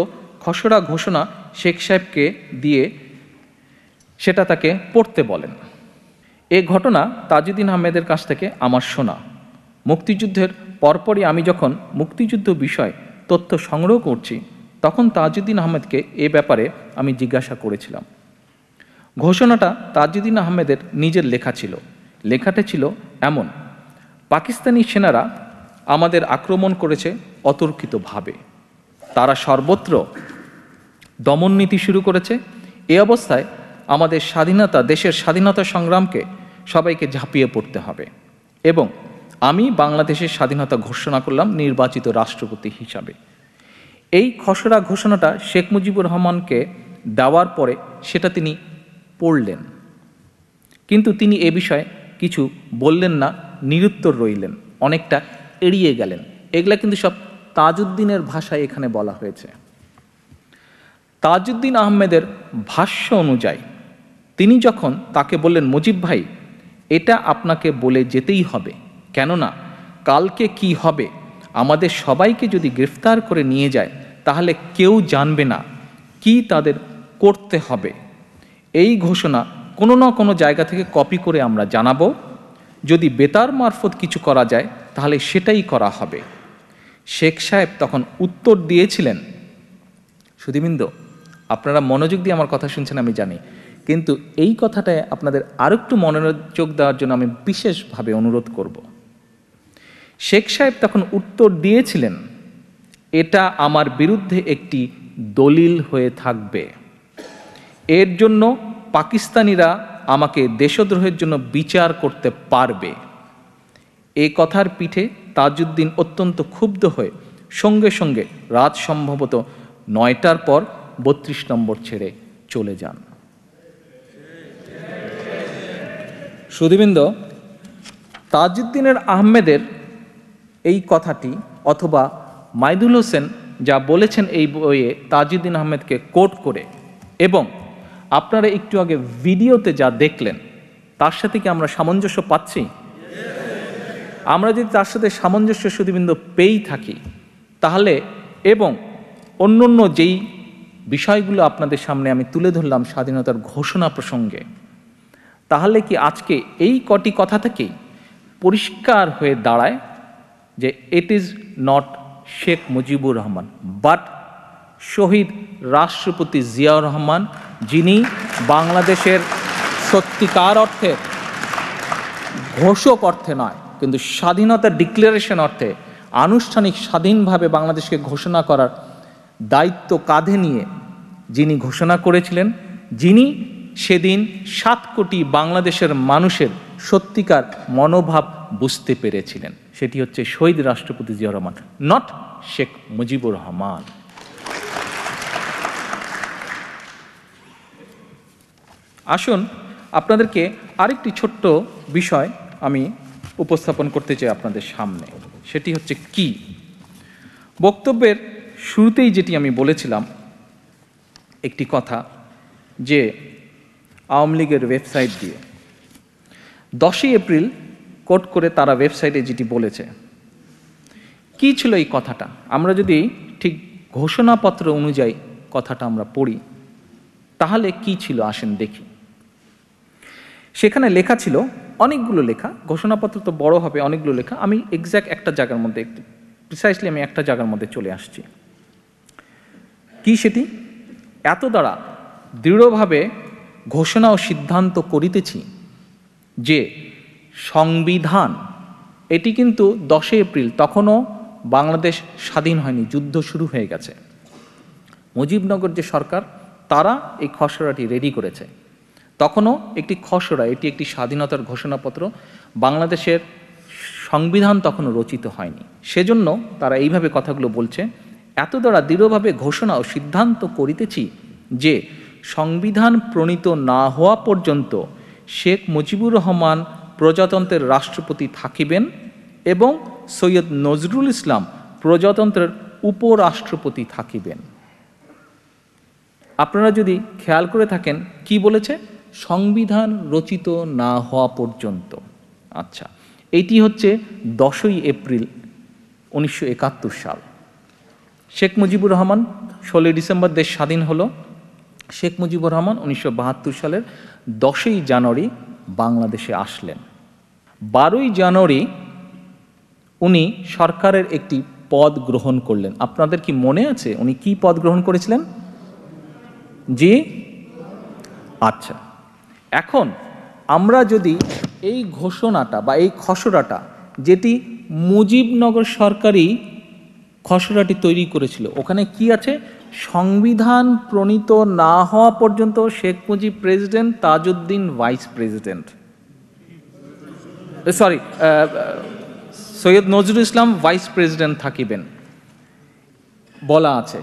খসড়া ঘোষণা শেখ সাহেবকে দিয়ে সেটা তাকে পড়তে বলেন। এ ঘটনা তাজউদ্দিন আহমেদের কাছ থেকে আমার শোনা। মুক্তিযুদ্ধের পরপরই আমি যখন মুক্তিযুদ্ধ বিষয় তথ্য সংগ্রহ করছি, তখন তাজউদ্দিন আহমেদকে এ ব্যাপারে আমি জিজ্ঞাসা করেছিলাম। ঘোষণাটা তাজউদ্দিন আহমেদের নিজের লেখা ছিল। লেখাটা ছিল এমন: পাকিস্তানি সেনারা আমাদের আক্রমণ করেছে অতর্কিতভাবে, তারা সর্বত্র দমননীতি শুরু করেছে। এ অবস্থায় আমাদের দেশের স্বাধীনতা সংগ্রামকে সবাইকে ঝাঁপিয়ে পড়তে হবে, এবং আমি বাংলাদেশের স্বাধীনতা ঘোষণা করলাম নির্বাচিত রাষ্ট্রপতি হিসাবে। এই খসড়া ঘোষণাটা শেখ মুজিবুর রহমানকে দেওয়ার পরে সেটা তিনি পড়লেন, কিন্তু তিনি এ বিষয়ে কিছু বললেন না, নিরুত্তর রইলেন, অনেকটা এড়িয়ে গেলেন। এগুলা কিন্তু সব তাজউদ্দিনের ভাষায় এখানে বলা হয়েছে। তাজউদ্দিন আহমেদের ভাষ্য অনুযায়ী তিনি যখন তাকে বললেন, মুজিব ভাই, এটা আপনাকে বলে যেতেই হবে, কেননা কালকে কি হবে, আমাদের সবাইকে যদি গ্রেফতার করে নিয়ে যায় তাহলে কেউ জানবে না কি তাদের করতে হবে। এই ঘোষণা কোনো না কোনো জায়গা থেকে কপি করে আমরা জানাবো, যদি বেতার মারফত কিছু করা যায় তাহলে সেটাই করা হবে। শেখ সাহেব তখন উত্তর দিয়েছিলেন, সুধীবৃন্দ, আপনারা মনোযোগ দিয়ে আমার কথা শুনছেন আমি জানি, কিন্তু এই কথাটায় আপনাদের আরেকটু মনোযোগ দেওয়ার জন্য আমি বিশেষভাবে অনুরোধ করব। শেখ সাহেব তখন উত্তর দিয়েছিলেন, এটা আমার বিরুদ্ধে একটি দলিল হয়ে থাকবে, এর জন্য পাকিস্তানিরা আমাকে দেশদ্রোহের জন্য বিচার করতে পারবে। এই কথার পিঠে তাজউদ্দিন অত্যন্ত ক্ষুব্ধ হয়ে সঙ্গে সঙ্গে রাত সম্ভবত 9টার পর 32 নম্বর ছেড়ে চলে যান। সুধীবৃন্দ, তাজউদ্দিনের আহমেদের এই কথাটি অথবা মাইদুল হোসেন যা বলেছেন এই বইয়ে তাজউদ্দিন আহমেদকে কোট করে, এবং আপনারা একটু আগে ভিডিওতে যা দেখলেন, তার সাথে কি আমরা সামঞ্জস্য পাচ্ছি? আমরা যদি তার সাথে সামঞ্জস্য সুধীবৃন্দ পেয়েই থাকি, তাহলে এবং অন্য যেই বিষয়গুলো আপনাদের সামনে আমি তুলে ধরলাম স্বাধীনতার ঘোষণা প্রসঙ্গে, তাহলে কি আজকে এই কটি কথা থেকেই পরিষ্কার হয়ে দাঁড়ায় যে it is not Sheikh Mujibur Rahman but শহীদ রাষ্ট্রপতি জিয়াউর রহমান, যিনি বাংলাদেশের সত্যিকার অর্থে, ঘোষক অর্থে নয় কিন্তু স্বাধীনতা ডিক্লারেশন অর্থে আনুষ্ঠানিক স্বাধীনভাবে বাংলাদেশকে ঘোষণা করার দায়িত্ব কাঁধে নিয়ে যিনি ঘোষণা করেছিলেন, যিনি সেদিন 7 কোটি বাংলাদেশের মানুষের সত্যিকার মনোভাব বুঝতে পেরেছিলেন, সেটি হচ্ছে শহীদ রাষ্ট্রপতি জিয়াউর রহমান, নট শেখ মুজিবুর রহমান। আসুন আপনাদেরকে আরেকটি ছোট্ট বিষয় আমি উপস্থাপন করতে চাই আপনাদের সামনে। সেটি হচ্ছে কি, বক্তব্যের শুরুতেই যেটি আমি বলেছিলাম একটি কথা, যে আওয়ামী লীগের ওয়েবসাইট দিয়ে 10ই এপ্রিল কোট করে তারা ওয়েবসাইটে যেটি বলেছে, কি ছিল এই কথাটা? আমরা যদি ঠিক ঘোষণাপত্র অনুযায়ী কথাটা আমরা পড়ি তাহলে কি ছিল আসেন দেখি। সেখানে লেখা ছিল অনেকগুলো লেখা, ঘোষণাপত্র তো বড় হবে, অনেকগুলো লেখা। আমি এক্স্যাক্ট একটা জায়গার মধ্যে, প্রিসাইসলি আমি একটা জায়গার মধ্যে চলে আসছি। কি সেটি? এত দ্বারা দৃঢ়ভাবে ঘোষণা ও সিদ্ধান্ত করিতেছি যে সংবিধান, এটি কিন্তু 10 এপ্রিল, তখনও বাংলাদেশ স্বাধীন হয়নি, যুদ্ধ শুরু হয়ে গেছে। মুজিবনগর যে সরকার, তারা এই খসড়াটি রেডি করেছে। তখনও একটি খসড়া, এটি একটি স্বাধীনতার ঘোষণাপত্র, বাংলাদেশের সংবিধান তখনও রচিত হয়নি। সেজন্য তারা এইভাবে কথাগুলো বলছে, এত দ্বারা দৃঢ়ভাবে ঘোষণা ও সিদ্ধান্ত করিতেছি যে সংবিধান প্রণীত না হওয়া পর্যন্ত শেখ মুজিবুর রহমান প্রজাতন্ত্রের রাষ্ট্রপতি থাকিবেন এবং সৈয়দ নজরুল ইসলাম প্রজাতন্ত্রের উপরাষ্ট্রপতি থাকিবেন। আপনারা যদি খেয়াল করে থাকেন কি বলেছে? সংবিধান রচিত না হওয়া পর্যন্ত। আচ্ছা, এটি হচ্ছে 10ই এপ্রিল 1971 সাল। শেখ মুজিবুর রহমান 16 ডিসেম্বর দেশ স্বাধীন হলো। শেখ মুজিবুর রহমান 1972 সালের 10ই জানুয়ারি বাংলাদেশে আসলেন। 12ই জানুয়ারি উনি সরকারের একটি পদ গ্রহণ করলেন। আপনাদের কি মনে আছে উনি কি পদ গ্রহণ করেছিলেন? জি, আচ্ছা। এখন আমরা যদি এই ঘোষণাটা বা এই খসড়াটা, যেটি মুজিবনগর সরকারই খসড়াটি তৈরি করেছিল, ওখানে কি আছে? সংবিধান প্রণীত না হওয়া পর্যন্ত Sheikh Mujib president, Tajuddin vice president, Syed Nazrul Islam vice president থাকিবেন বলা আছে।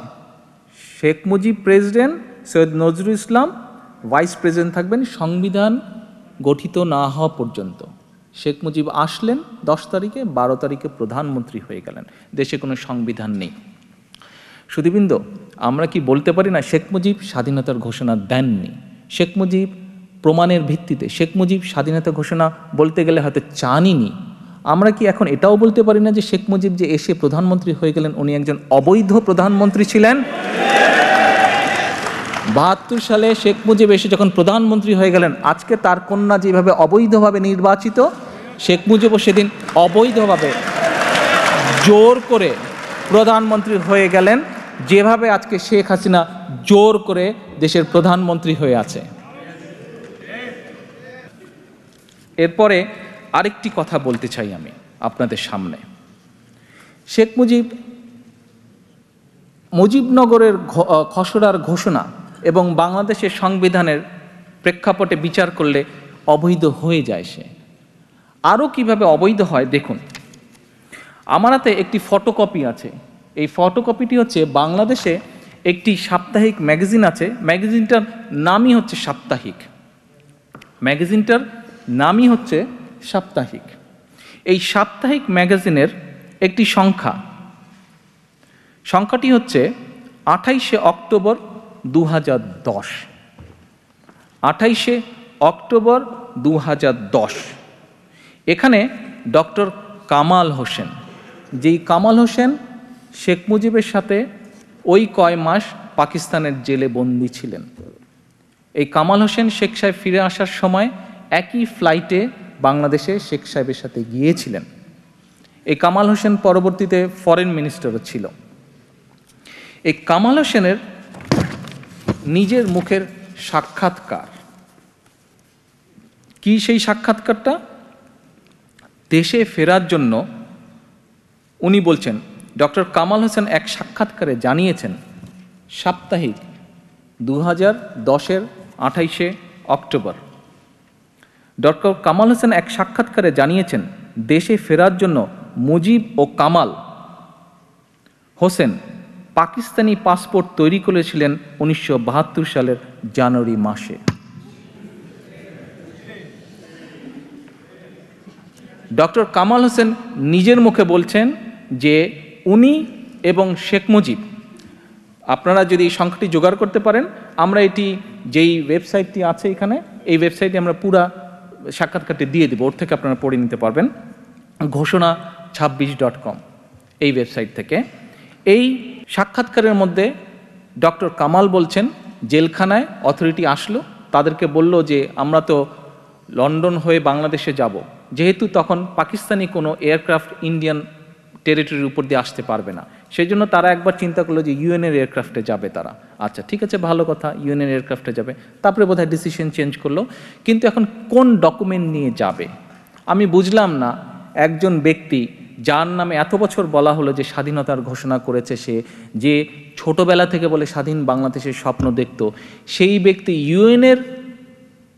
Sheikh Mujib president, Syed Nazrul Islam vice president থাকবেন সংবিধান গঠিত না হওয়া পর্যন্ত। শেখ মুজিব আসলেন 10 তারিখে, 12 তারিখে প্রধানমন্ত্রী হয়ে গেলেন। দেশে কোনো সংবিধান নেই। সুধীবৃন্দ, আমরা কি বলতে পারি না শেখ মুজিব স্বাধীনতার ঘোষণা দেননি? শেখ মুজিব প্রমাণের ভিত্তিতে, শেখ মুজিব স্বাধীনতা ঘোষণা বলতে গেলে হয়তো চানইনি। আমরা কি এখন এটাও বলতে পারি না যে শেখ মুজিব যে এসে প্রধানমন্ত্রী হয়ে গেলেন, উনি একজন অবৈধ প্রধানমন্ত্রী ছিলেন? 72 সালে শেখ মুজিব এসে যখন প্রধানমন্ত্রী হয়ে গেলেন, আজকে তার কন্যা যেভাবে অবৈধভাবে নির্বাচিত, শেখ মুজিবও সেদিন অবৈধভাবে জোর করে প্রধানমন্ত্রী হয়ে গেলেন, যেভাবে আজকে শেখ হাসিনা জোর করে দেশের প্রধানমন্ত্রী হয়ে আছে। এরপরে আরেকটি কথা বলতে চাই আমি আপনাদের সামনে। শেখ মুজিব মুজিবনগরের খসড়ার ঘোষণা এবং বাংলাদেশের সংবিধানের প্রেক্ষাপটে বিচার করলে অবৈধ হয়ে যায় সে। আরও কিভাবে অবৈধ হয় দেখুন। আমার হাতে একটি ফটোকপি আছে। এই ফটোকপিটি হচ্ছে বাংলাদেশে একটি সাপ্তাহিক ম্যাগাজিন আছে, ম্যাগাজিনটার নামই হচ্ছে সাপ্তাহিক। ম্যাগাজিনটার নামই হচ্ছে সাপ্তাহিক। এই সাপ্তাহিক ম্যাগাজিনের একটি সংখ্যাটি হচ্ছে 28শে অক্টোবর 2010। 28শে অক্টোবর 2010। এখানে ডক্টর কামাল হোসেন, যেই কামাল হোসেন শেখ মুজিবের সাথে ওই কয় মাস পাকিস্তানের জেলে বন্দী ছিলেন। এই কামাল হোসেন শেখ সাহেব ফিরে আসার সময় একই ফ্লাইটে বাংলাদেশে শেখ সাহেবের সাথে গিয়েছিলেন। এই কামাল হোসেন পরবর্তীতে ফরেন মিনিস্টারও ছিল। এই কামাল হোসেনের নিজের মুখের সাক্ষাৎকার। কি সেই সাক্ষাৎকারটা? দেশে ফেরার জন্য উনি বলছেন, ডক্টর কামাল হোসেন এক সাক্ষাৎকারে জানিয়েছেন, সাপ্তাহিক 2010-এর 28শে অক্টোবর, ডক্টর কামাল হোসেন এক সাক্ষাৎকারে জানিয়েছেন, দেশে ফেরার জন্য মুজিব ও কামাল হোসেন পাকিস্তানি পাসপোর্ট তৈরি করেছিলেন 1972 সালের জানুয়ারি মাসে। ডক্টর কামাল হোসেন নিজের মুখে বলছেন যে উনি এবং শেখ মুজিব, আপনারা যদি এই সংখ্যাটি জোগাড় করতে পারেন, আমরা এটি যেই ওয়েবসাইটটি আছে এখানে, এই ওয়েবসাইটে আমরা পুরা সাক্ষাৎকারটি দিয়ে দেবো, ওর থেকে আপনারা পড়ে নিতে পারবেন, ঘোষণা26.com এই ওয়েবসাইট থেকে। এই সাক্ষাৎকারের মধ্যে ডক্টর কামাল বলছেন, জেলখানায় অথরিটি আসলো, তাদেরকে বলল যে আমরা তো লন্ডন হয়ে বাংলাদেশে যাব, যেহেতু তখন পাকিস্তানি কোনো এয়ারক্রাফট ইন্ডিয়ান টেরিটরির উপর দিয়ে আসতে পারবে না, সেই জন্য তারা একবার চিন্তা করলো যে ইউএনের এয়ারক্রাফটে যাবে তারা। আচ্ছা ঠিক আছে, ভালো কথা, ইউএনের এয়ারক্রাফটে যাবে। তারপরে বোধহয় ডিসিশন চেঞ্জ করলো, কিন্তু এখন কোন ডকুমেন্ট নিয়ে যাবে আমি বুঝলাম না। একজন ব্যক্তি যার নামে এত বছর বলা হলো যে স্বাধীনতার ঘোষণা করেছে, সে যে ছোটবেলা থেকে বলে স্বাধীন বাংলাদেশের স্বপ্ন দেখত, সেই ব্যক্তি ইউএনের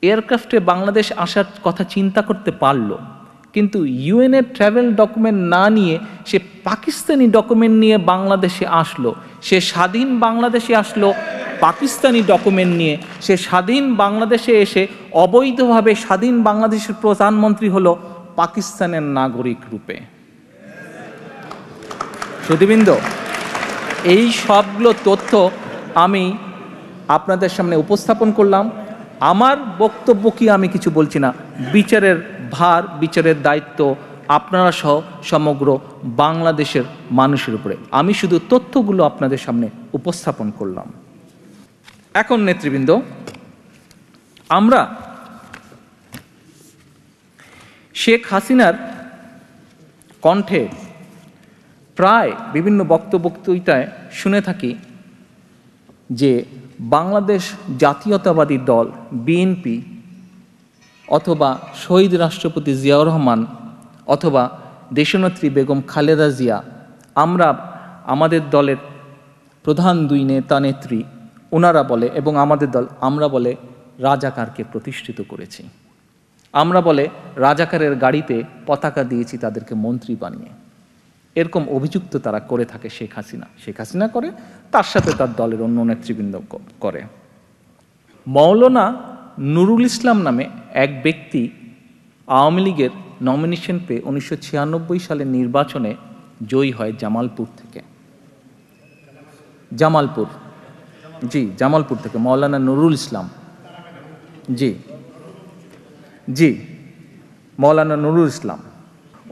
এয়ারক্রাফটে বাংলাদেশ আসার কথা চিন্তা করতে পারলো, কিন্তু ইউএনের ট্রাভেল ডকুমেন্ট না নিয়ে সে পাকিস্তানি ডকুমেন্ট নিয়ে বাংলাদেশে আসলো। সে স্বাধীন বাংলাদেশে আসলো পাকিস্তানি ডকুমেন্ট নিয়ে, সে স্বাধীন বাংলাদেশে এসে অবৈধভাবে স্বাধীন বাংলাদেশের প্রধানমন্ত্রী হলো পাকিস্তানের নাগরিক রূপে। শ্রুতিবৃন্দ, এই সবগুলো তথ্য আমি আপনাদের সামনে উপস্থাপন করলাম। আমার বক্তব্য কি আমি কিছু বলছি না, বিচারের ভার, বিচারের দায়িত্ব আপনারা সহ সমগ্র বাংলাদেশের মানুষের উপরে। আমি শুধু তথ্যগুলো আপনাদের সামনে উপস্থাপন করলাম। এখন নেতৃবৃন্দ, আমরা শেখ হাসিনার কণ্ঠে প্রায় বিভিন্ন বক্তব্যটায় শুনে থাকি যে বাংলাদেশ জাতীয়তাবাদী দল বিএনপি অথবা শহীদ রাষ্ট্রপতি জিয়াউর রহমান অথবা দেশনেত্রী বেগম খালেদা জিয়া, আমরা আমাদের দলের প্রধান দুই নেতা নেত্রী ওনারা বলে, এবং আমাদের দল আমরা বলে রাজাকারকে প্রতিষ্ঠিত করেছি, আমরা বলে রাজাকারের গাড়িতে পতাকা দিয়েছি তাদেরকে মন্ত্রী বানিয়ে। এরকম অভিযুক্ত তারা করে থাকে শেখ হাসিনা করে, তার সাথে তার দলের অন্য নেতৃবৃন্দ করে। মৌলানা নুরুল ইসলাম নামে এক ব্যক্তি আওয়ামী লীগের নমিনেশন পেয়ে 1996 সালের নির্বাচনে জয়ী হয় জামালপুর থেকে। জামালপুর থেকে মৌলানা নুরুল ইসলাম, মৌলানা নুরুল ইসলাম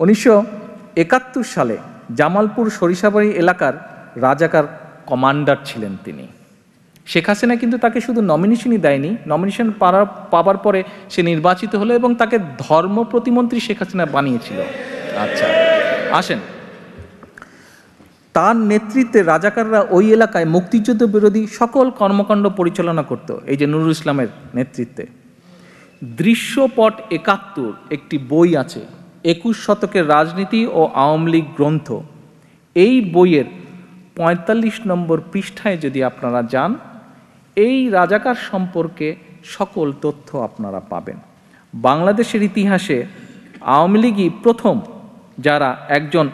1971 সালে জামালপুর সরিষাবাড়ি এলাকার রাজাকার কমান্ডার ছিলেন তিনি। শেখ হাসিনা কিন্তু তাকে শুধু নমিনেশনই দেয়নি, নমিনেশন পাওয়ার পরে সে নির্বাচিত হলো এবং তাকে ধর্ম প্রতিমন্ত্রী শেখ হাসিনা বানিয়েছিল। আচ্ছা আসেন, তার নেতৃত্বে রাজাকাররা ওই এলাকায় মুক্তিযুদ্ধ বিরোধী সকল কর্মকাণ্ড পরিচালনা করত। এই যে নুরুল ইসলামের নেতৃত্বে দৃশ্যপট 71 একটি বই আছে, 21 শতকের রাজনীতি ও আওয়ামী লীগ গ্রন্থ। এই বইয়ের 45 নম্বর পৃষ্ঠায় যদি আপনারা যান, এই রাজাকার সম্পর্কে সকল তথ্য আপনারা পাবেন। বাংলাদেশের ইতিহাসে আওয়ামী লীগই প্রথম যারা একজন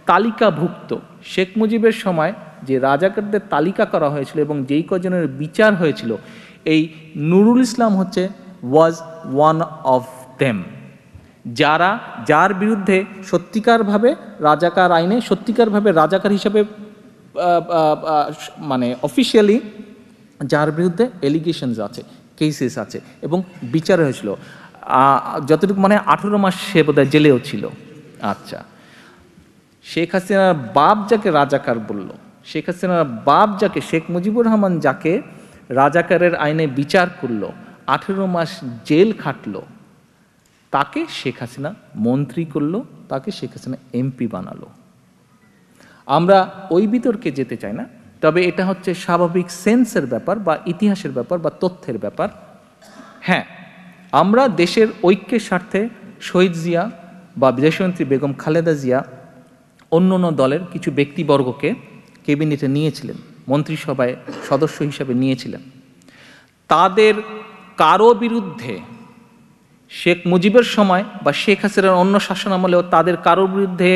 তালিকাভুক্ত, শেখ মুজিবের সময় যে রাজাকারদের তালিকা করা হয়েছিল এবং যেই কজনের বিচার হয়েছিল, এই Nurul Islam was one of them, যার বিরুদ্ধে সত্যিকারভাবে রাজাকার আইনে সত্যিকারভাবে রাজাকার হিসাবে মানে অফিসিয়ালি যার বিরুদ্ধে এলিগেশনস আছে, কেসেস আছে এবং বিচার হয়েছিল। যতটুকু মানে 18 মাস সে বোধহয় জেলেও ছিল। আচ্ছা, শেখ হাসিনার বাপ যাকে রাজাকার বলল, শেখ হাসিনার বাপ যাকে শেখ মুজিবুর রহমান যাকে রাজাকারের আইনে বিচার করলো, 18 মাস জেল খাটলো, তাকে শেখ হাসিনা মন্ত্রী করলো, তাকে শেখ হাসিনা এমপি বানালো। আমরা ওই বিতর্কে যেতে চাই না, তবে এটা হচ্ছে স্বাভাবিক সেন্সের ব্যাপার বা ইতিহাসের ব্যাপার বা তথ্যের ব্যাপার। হ্যাঁ, আমরা দেশের ঐক্যের স্বার্থে শহীদ জিয়া বা দেশনেত্রী বেগম খালেদা জিয়া অন্য দলের কিছু ব্যক্তিবর্গকে ক্যাবিনেটে নিয়েছিলেন, মন্ত্রিসভায় সদস্য হিসাবে নিয়েছিলেন। তাদের কারো বিরুদ্ধে শেখ মুজিবের সময় বা শেখ হাসিনার অন্য শাসনামলেও তাদের কারোর বিরুদ্ধে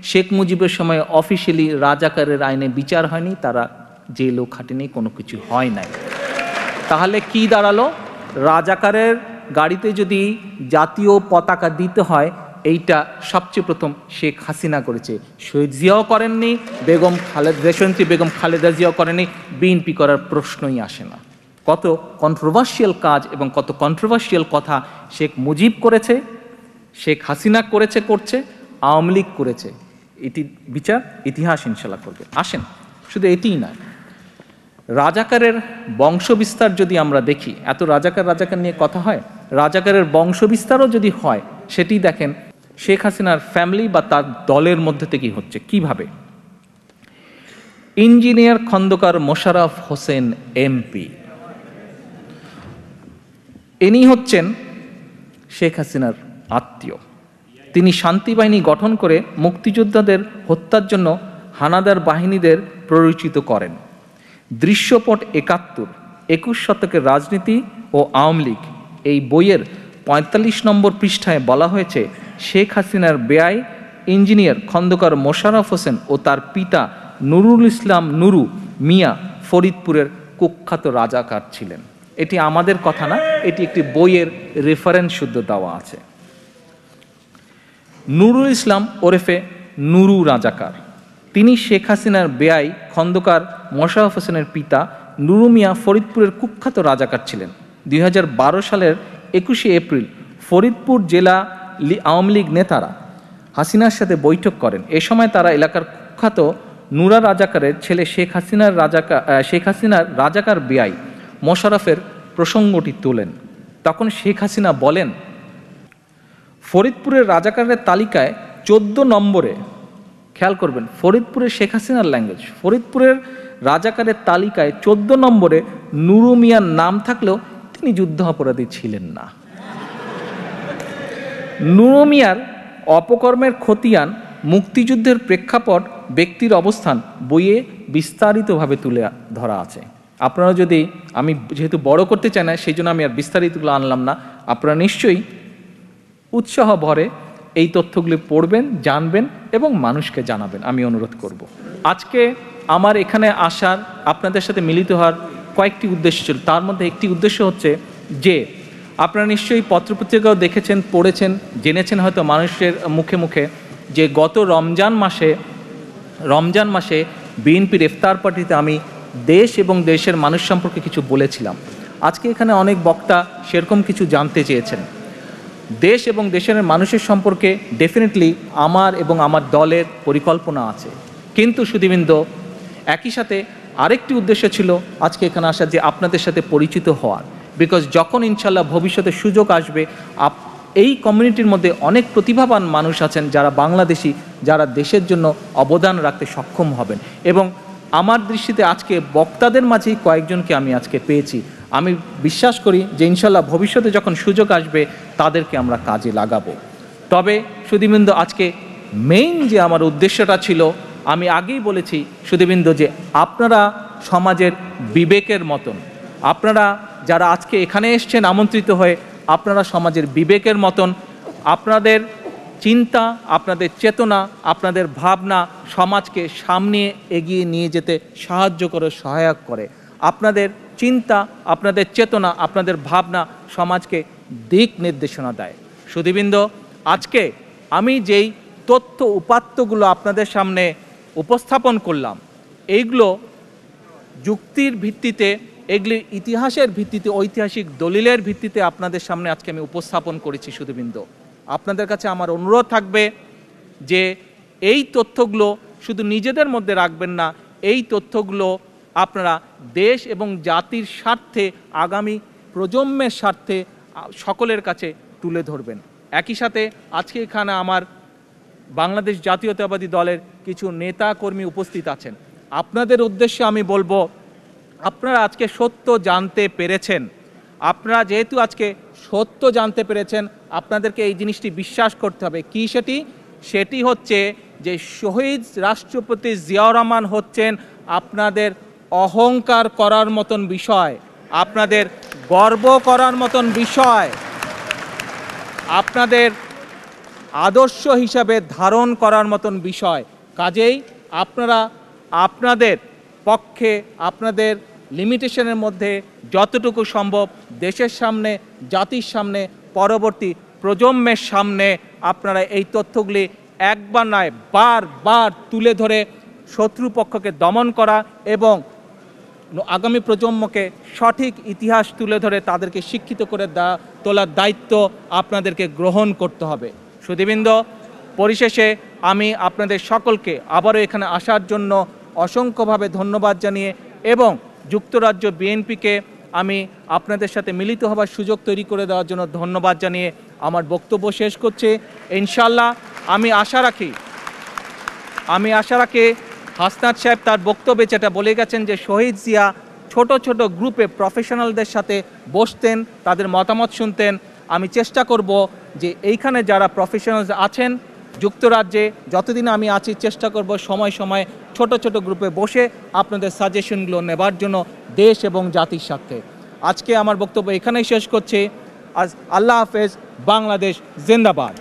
শেখ মুজিবের সময় অফিসিয়ালি রাজাকারের আইনে বিচার হয়নি, তারা জেলও খাটেনি, কোনো কিছু হয় নাই। তাহলে কি দাঁড়ালো? রাজাকারের গাড়িতে যদি জাতীয় পতাকা দিতে হয়, এইটা সবচেয়ে প্রথম শেখ হাসিনা করেছে, শহীদ জিয়াও করেননি, দেশনেত্রী বেগম খালেদা জিয়াও করেননি, বিএনপি করার প্রশ্নই আসে না। কত কন্ট্রোভার্সিয়াল কাজ এবং কত কন্ট্রোভার্সিয়াল কথা শেখ মুজিব করেছে, শেখ হাসিনা করছে, আওয়ামী লীগ করেছে। এটি বিচার ইতিহাস ইনশাল্লাহ করবে। আসেন, শুধু এটিই নয়, রাজাকারের বংশবিস্তার যদি আমরা দেখি, এত রাজাকার নিয়ে কথা হয়, রাজাকারের বংশবিস্তারও যদি হয়, সেটি দেখেন শেখ হাসিনার ফ্যামিলি বা তার দলের মধ্যে থেকেই হচ্ছে। কিভাবে? ইঞ্জিনিয়ার খন্দকার মোশাররফ হোসেন এমপি, ইনি হচ্ছেন শেখ হাসিনার আত্মীয়। তিনি শান্তি বাহিনী গঠন করে মুক্তিযোদ্ধাদের হত্যার জন্য হানাদার বাহিনীদের প্ররোচিত করেন। দৃশ্যপট ৭১, ২১ শতকের রাজনীতি ও আওয়ামী লীগ, এই বইয়ের ৪৫ নম্বর পৃষ্ঠায় বলা হয়েছে, শেখ হাসিনার বেয়াই ইঞ্জিনিয়ার খন্দকার মোশাররফ হোসেন ও তার পিতা নুরুল ইসলাম নুরু মিয়া ফরিদপুরের কুখ্যাত রাজাকার ছিলেন। এটি আমাদের কথা না, এটি একটি বইয়ের রেফারেন্স শুদ্ধ দেওয়া আছে। নুরুল ইসলাম ওরফে নুরু রাজাকার, তিনি শেখ হাসিনার বেয়াই খন্দকার মোশাররফ হোসেনের পিতা নুরু মিয়া ফরিদপুরের কুখ্যাত রাজাকার ছিলেন। ২০১২ সালের ২১শে এপ্রিল ফরিদপুর জেলা আওয়ামী লীগ নেতারা হাসিনার সাথে বৈঠক করেন। এ সময় তারা এলাকার কুখ্যাত নুরা রাজাকারের ছেলে শেখ হাসিনার রাজাকার বেয়াই মোশাররফের প্রসঙ্গটি তোলেন। তখন শেখ হাসিনা বলেন, ফরিদপুরের রাজাকারের তালিকায় ১৪ নম্বরে, খেয়াল করবেন ফরিদপুরের শেখ হাসিনার ল্যাঙ্গুয়েজ, ফরিদপুরের রাজাকারের তালিকায় ১৪ নম্বরে নুরু মিয়ার নাম থাকলেও তিনি যুদ্ধ অপরাধী ছিলেন না। নুরু মিয়ার অপকর্মের খতিয়ান, মুক্তিযুদ্ধের প্রেক্ষাপট, ব্যক্তির অবস্থান বইয়ে বিস্তারিতভাবে তুলে ধরা আছে। আপনারা যদি, আমি যেহেতু বড় করতে চাই না, সেই জন্য আমি আর বিস্তারিতগুলো আনলাম না, আপনারা নিশ্চয়ই উৎসাহ ভরে এই তথ্যগুলি পড়বেন, জানবেন এবং মানুষকে জানাবেন, আমি অনুরোধ করব। আজকে আমার এখানে আসার, আপনাদের সাথে মিলিত হওয়ার কয়েকটি উদ্দেশ্য ছিল। তার মধ্যে একটি উদ্দেশ্য হচ্ছে যে, আপনারা নিশ্চয়ই পত্রপত্রিকাও দেখেছেন, পড়েছেন, জেনেছেন হয়তো মানুষের মুখে মুখে, যে গত রমজান মাসে বিএনপির ইফতার পার্টিতে আমি দেশ এবং দেশের মানুষ সম্পর্কে কিছু বলেছিলাম। আজকে এখানে অনেক বক্তা সেরকম কিছু জানতে চেয়েছেন। দেশ এবং দেশের মানুষের সম্পর্কে ডেফিনেটলি আমার এবং আমার দলের পরিকল্পনা আছে, কিন্তু সুধীবৃন্দ, একই সাথে আরেকটি উদ্দেশ্য ছিল আজকে এখানে আসার, যে আপনাদের সাথে পরিচিত হওয়ার। বিকজ যখন ইনশাল্লাহ ভবিষ্যতে সুযোগ আসবে, এই কমিউনিটির মধ্যে অনেক প্রতিভাবান মানুষ আছেন যারা বাংলাদেশি, যারা দেশের জন্য অবদান রাখতে সক্ষম হবেন। এবং আমার দৃষ্টিতে আজকে বক্তাদের মাঝেই কয়েকজনকে আমি আজকে পেয়েছি। আমি বিশ্বাস করি যে ইনশাল্লাহ ভবিষ্যতে যখন সুযোগ আসবে তাদেরকে আমরা কাজে লাগাবো। তবে সুধীবৃন্দ, আজকে মেইন যে আমার উদ্দেশ্যটা ছিল, আমি আগেই বলেছি সুধীবৃন্দ, যে আপনারা সমাজের বিবেকের মতন, আপনারা যারা আজকে এখানে এসছেন আমন্ত্রিত হয়ে, আপনারা সমাজের বিবেকের মতন, আপনাদের চিন্তা, আপনাদের চেতনা, আপনাদের ভাবনা সমাজকে সামনে এগিয়ে নিয়ে যেতে সাহায্য করে, সহায়ক করে। আপনাদের চিন্তা, আপনাদের চেতনা, আপনাদের ভাবনা সমাজকে দিক নির্দেশনা দেয়। সুধীবৃন্দ, আজকে আমি যেই তথ্য উপাত্তগুলো আপনাদের সামনে উপস্থাপন করলাম, এইগুলো যুক্তির ভিত্তিতে, এগুলি ইতিহাসের ভিত্তিতে, ঐতিহাসিক দলিলের ভিত্তিতে আপনাদের সামনে আজকে আমি উপস্থাপন করেছি। সুধীবৃন্দ, আপনাদের কাছে আমার অনুরোধ থাকবে যে এই তথ্যগুলো শুধু নিজেদের মধ্যে রাখবেন না, এই তথ্যগুলো আপনারা দেশ এবং জাতির স্বার্থে, আগামী প্রজন্মের স্বার্থে সকলের কাছে তুলে ধরবেন। একই সাথে আজকে এখানে আমার বাংলাদেশ জাতীয়তাবাদী দলের কিছু নেতা কর্মী উপস্থিত আছেন। আপনাদের উদ্দেশ্যে আমি বলবো, আপনারা আজকে সত্য জানতে পেরেছেন। আপনারা যেহেতু আজকে সত্য জানতে পেরেছেন, আপনাদেরকে এই জিনিসটি বিশ্বাস করতে হবে। কি সেটি হচ্ছে যে শহীদ রাষ্ট্রপতি জিয়াউর রহমান হচ্ছেন আপনাদের অহংকার করার মতন বিষয়, আপনাদের গর্ব করার মতন বিষয়, আপনাদের আদর্শ হিসাবে ধারণ করার মতন বিষয়। কাজেই আপনারা আপনাদের পক্ষে, আপনাদের লিমিটেশনের মধ্যে যতটুকু সম্ভব দেশের সামনে, জাতির সামনে, পরবর্তী প্রজন্মের সামনে আপনারা এই তথ্যগুলি একবার নয় বারবার তুলে ধরে শত্রুপক্ষকে দমন করা এবং আগামী প্রজন্মকে সঠিক ইতিহাস তুলে ধরে তাদেরকে শিক্ষিত করে তোলার দায়িত্ব আপনাদেরকে গ্রহণ করতে হবে। সুধীবৃন্দ, পরিশেষে আমি আপনাদের সকলকে আবারও এখানে আসার জন্য অসংখ্যভাবে ধন্যবাদ জানিয়ে এবং যুক্তরাজ্য বিএনপিকে আমি আপনাদের সাথে মিলিত হবার সুযোগ তৈরি করে দেওয়ার জন্য ধন্যবাদ জানিয়ে আমার বক্তব্য শেষ করছি। ইনশাল্লাহ আমি আশা রাখি হাসনাত সাহেব তার বক্তব্যে যেটা বলে গেছেন যে শহীদ জিয়া ছোট ছোট গ্রুপে প্রফেশনালদের সাথে বসতেন, তাদের মতামত শুনতেন। আমি চেষ্টা করব যে এইখানে যারা প্রফেশনালস আছেন যুক্তরাজ্যে, যতদিন আমি আছি চেষ্টা করব সময় সময় ছোট ছোট গ্রুপে বসে আপনাদের সাজেশনগুলো নেবার জন্য দেশ এবং জাতির স্বার্থে। আজকে আমার বক্তব্য এখানেই শেষ করছি। আল্লাহ হাফেজ। বাংলাদেশ জিন্দাবাদ।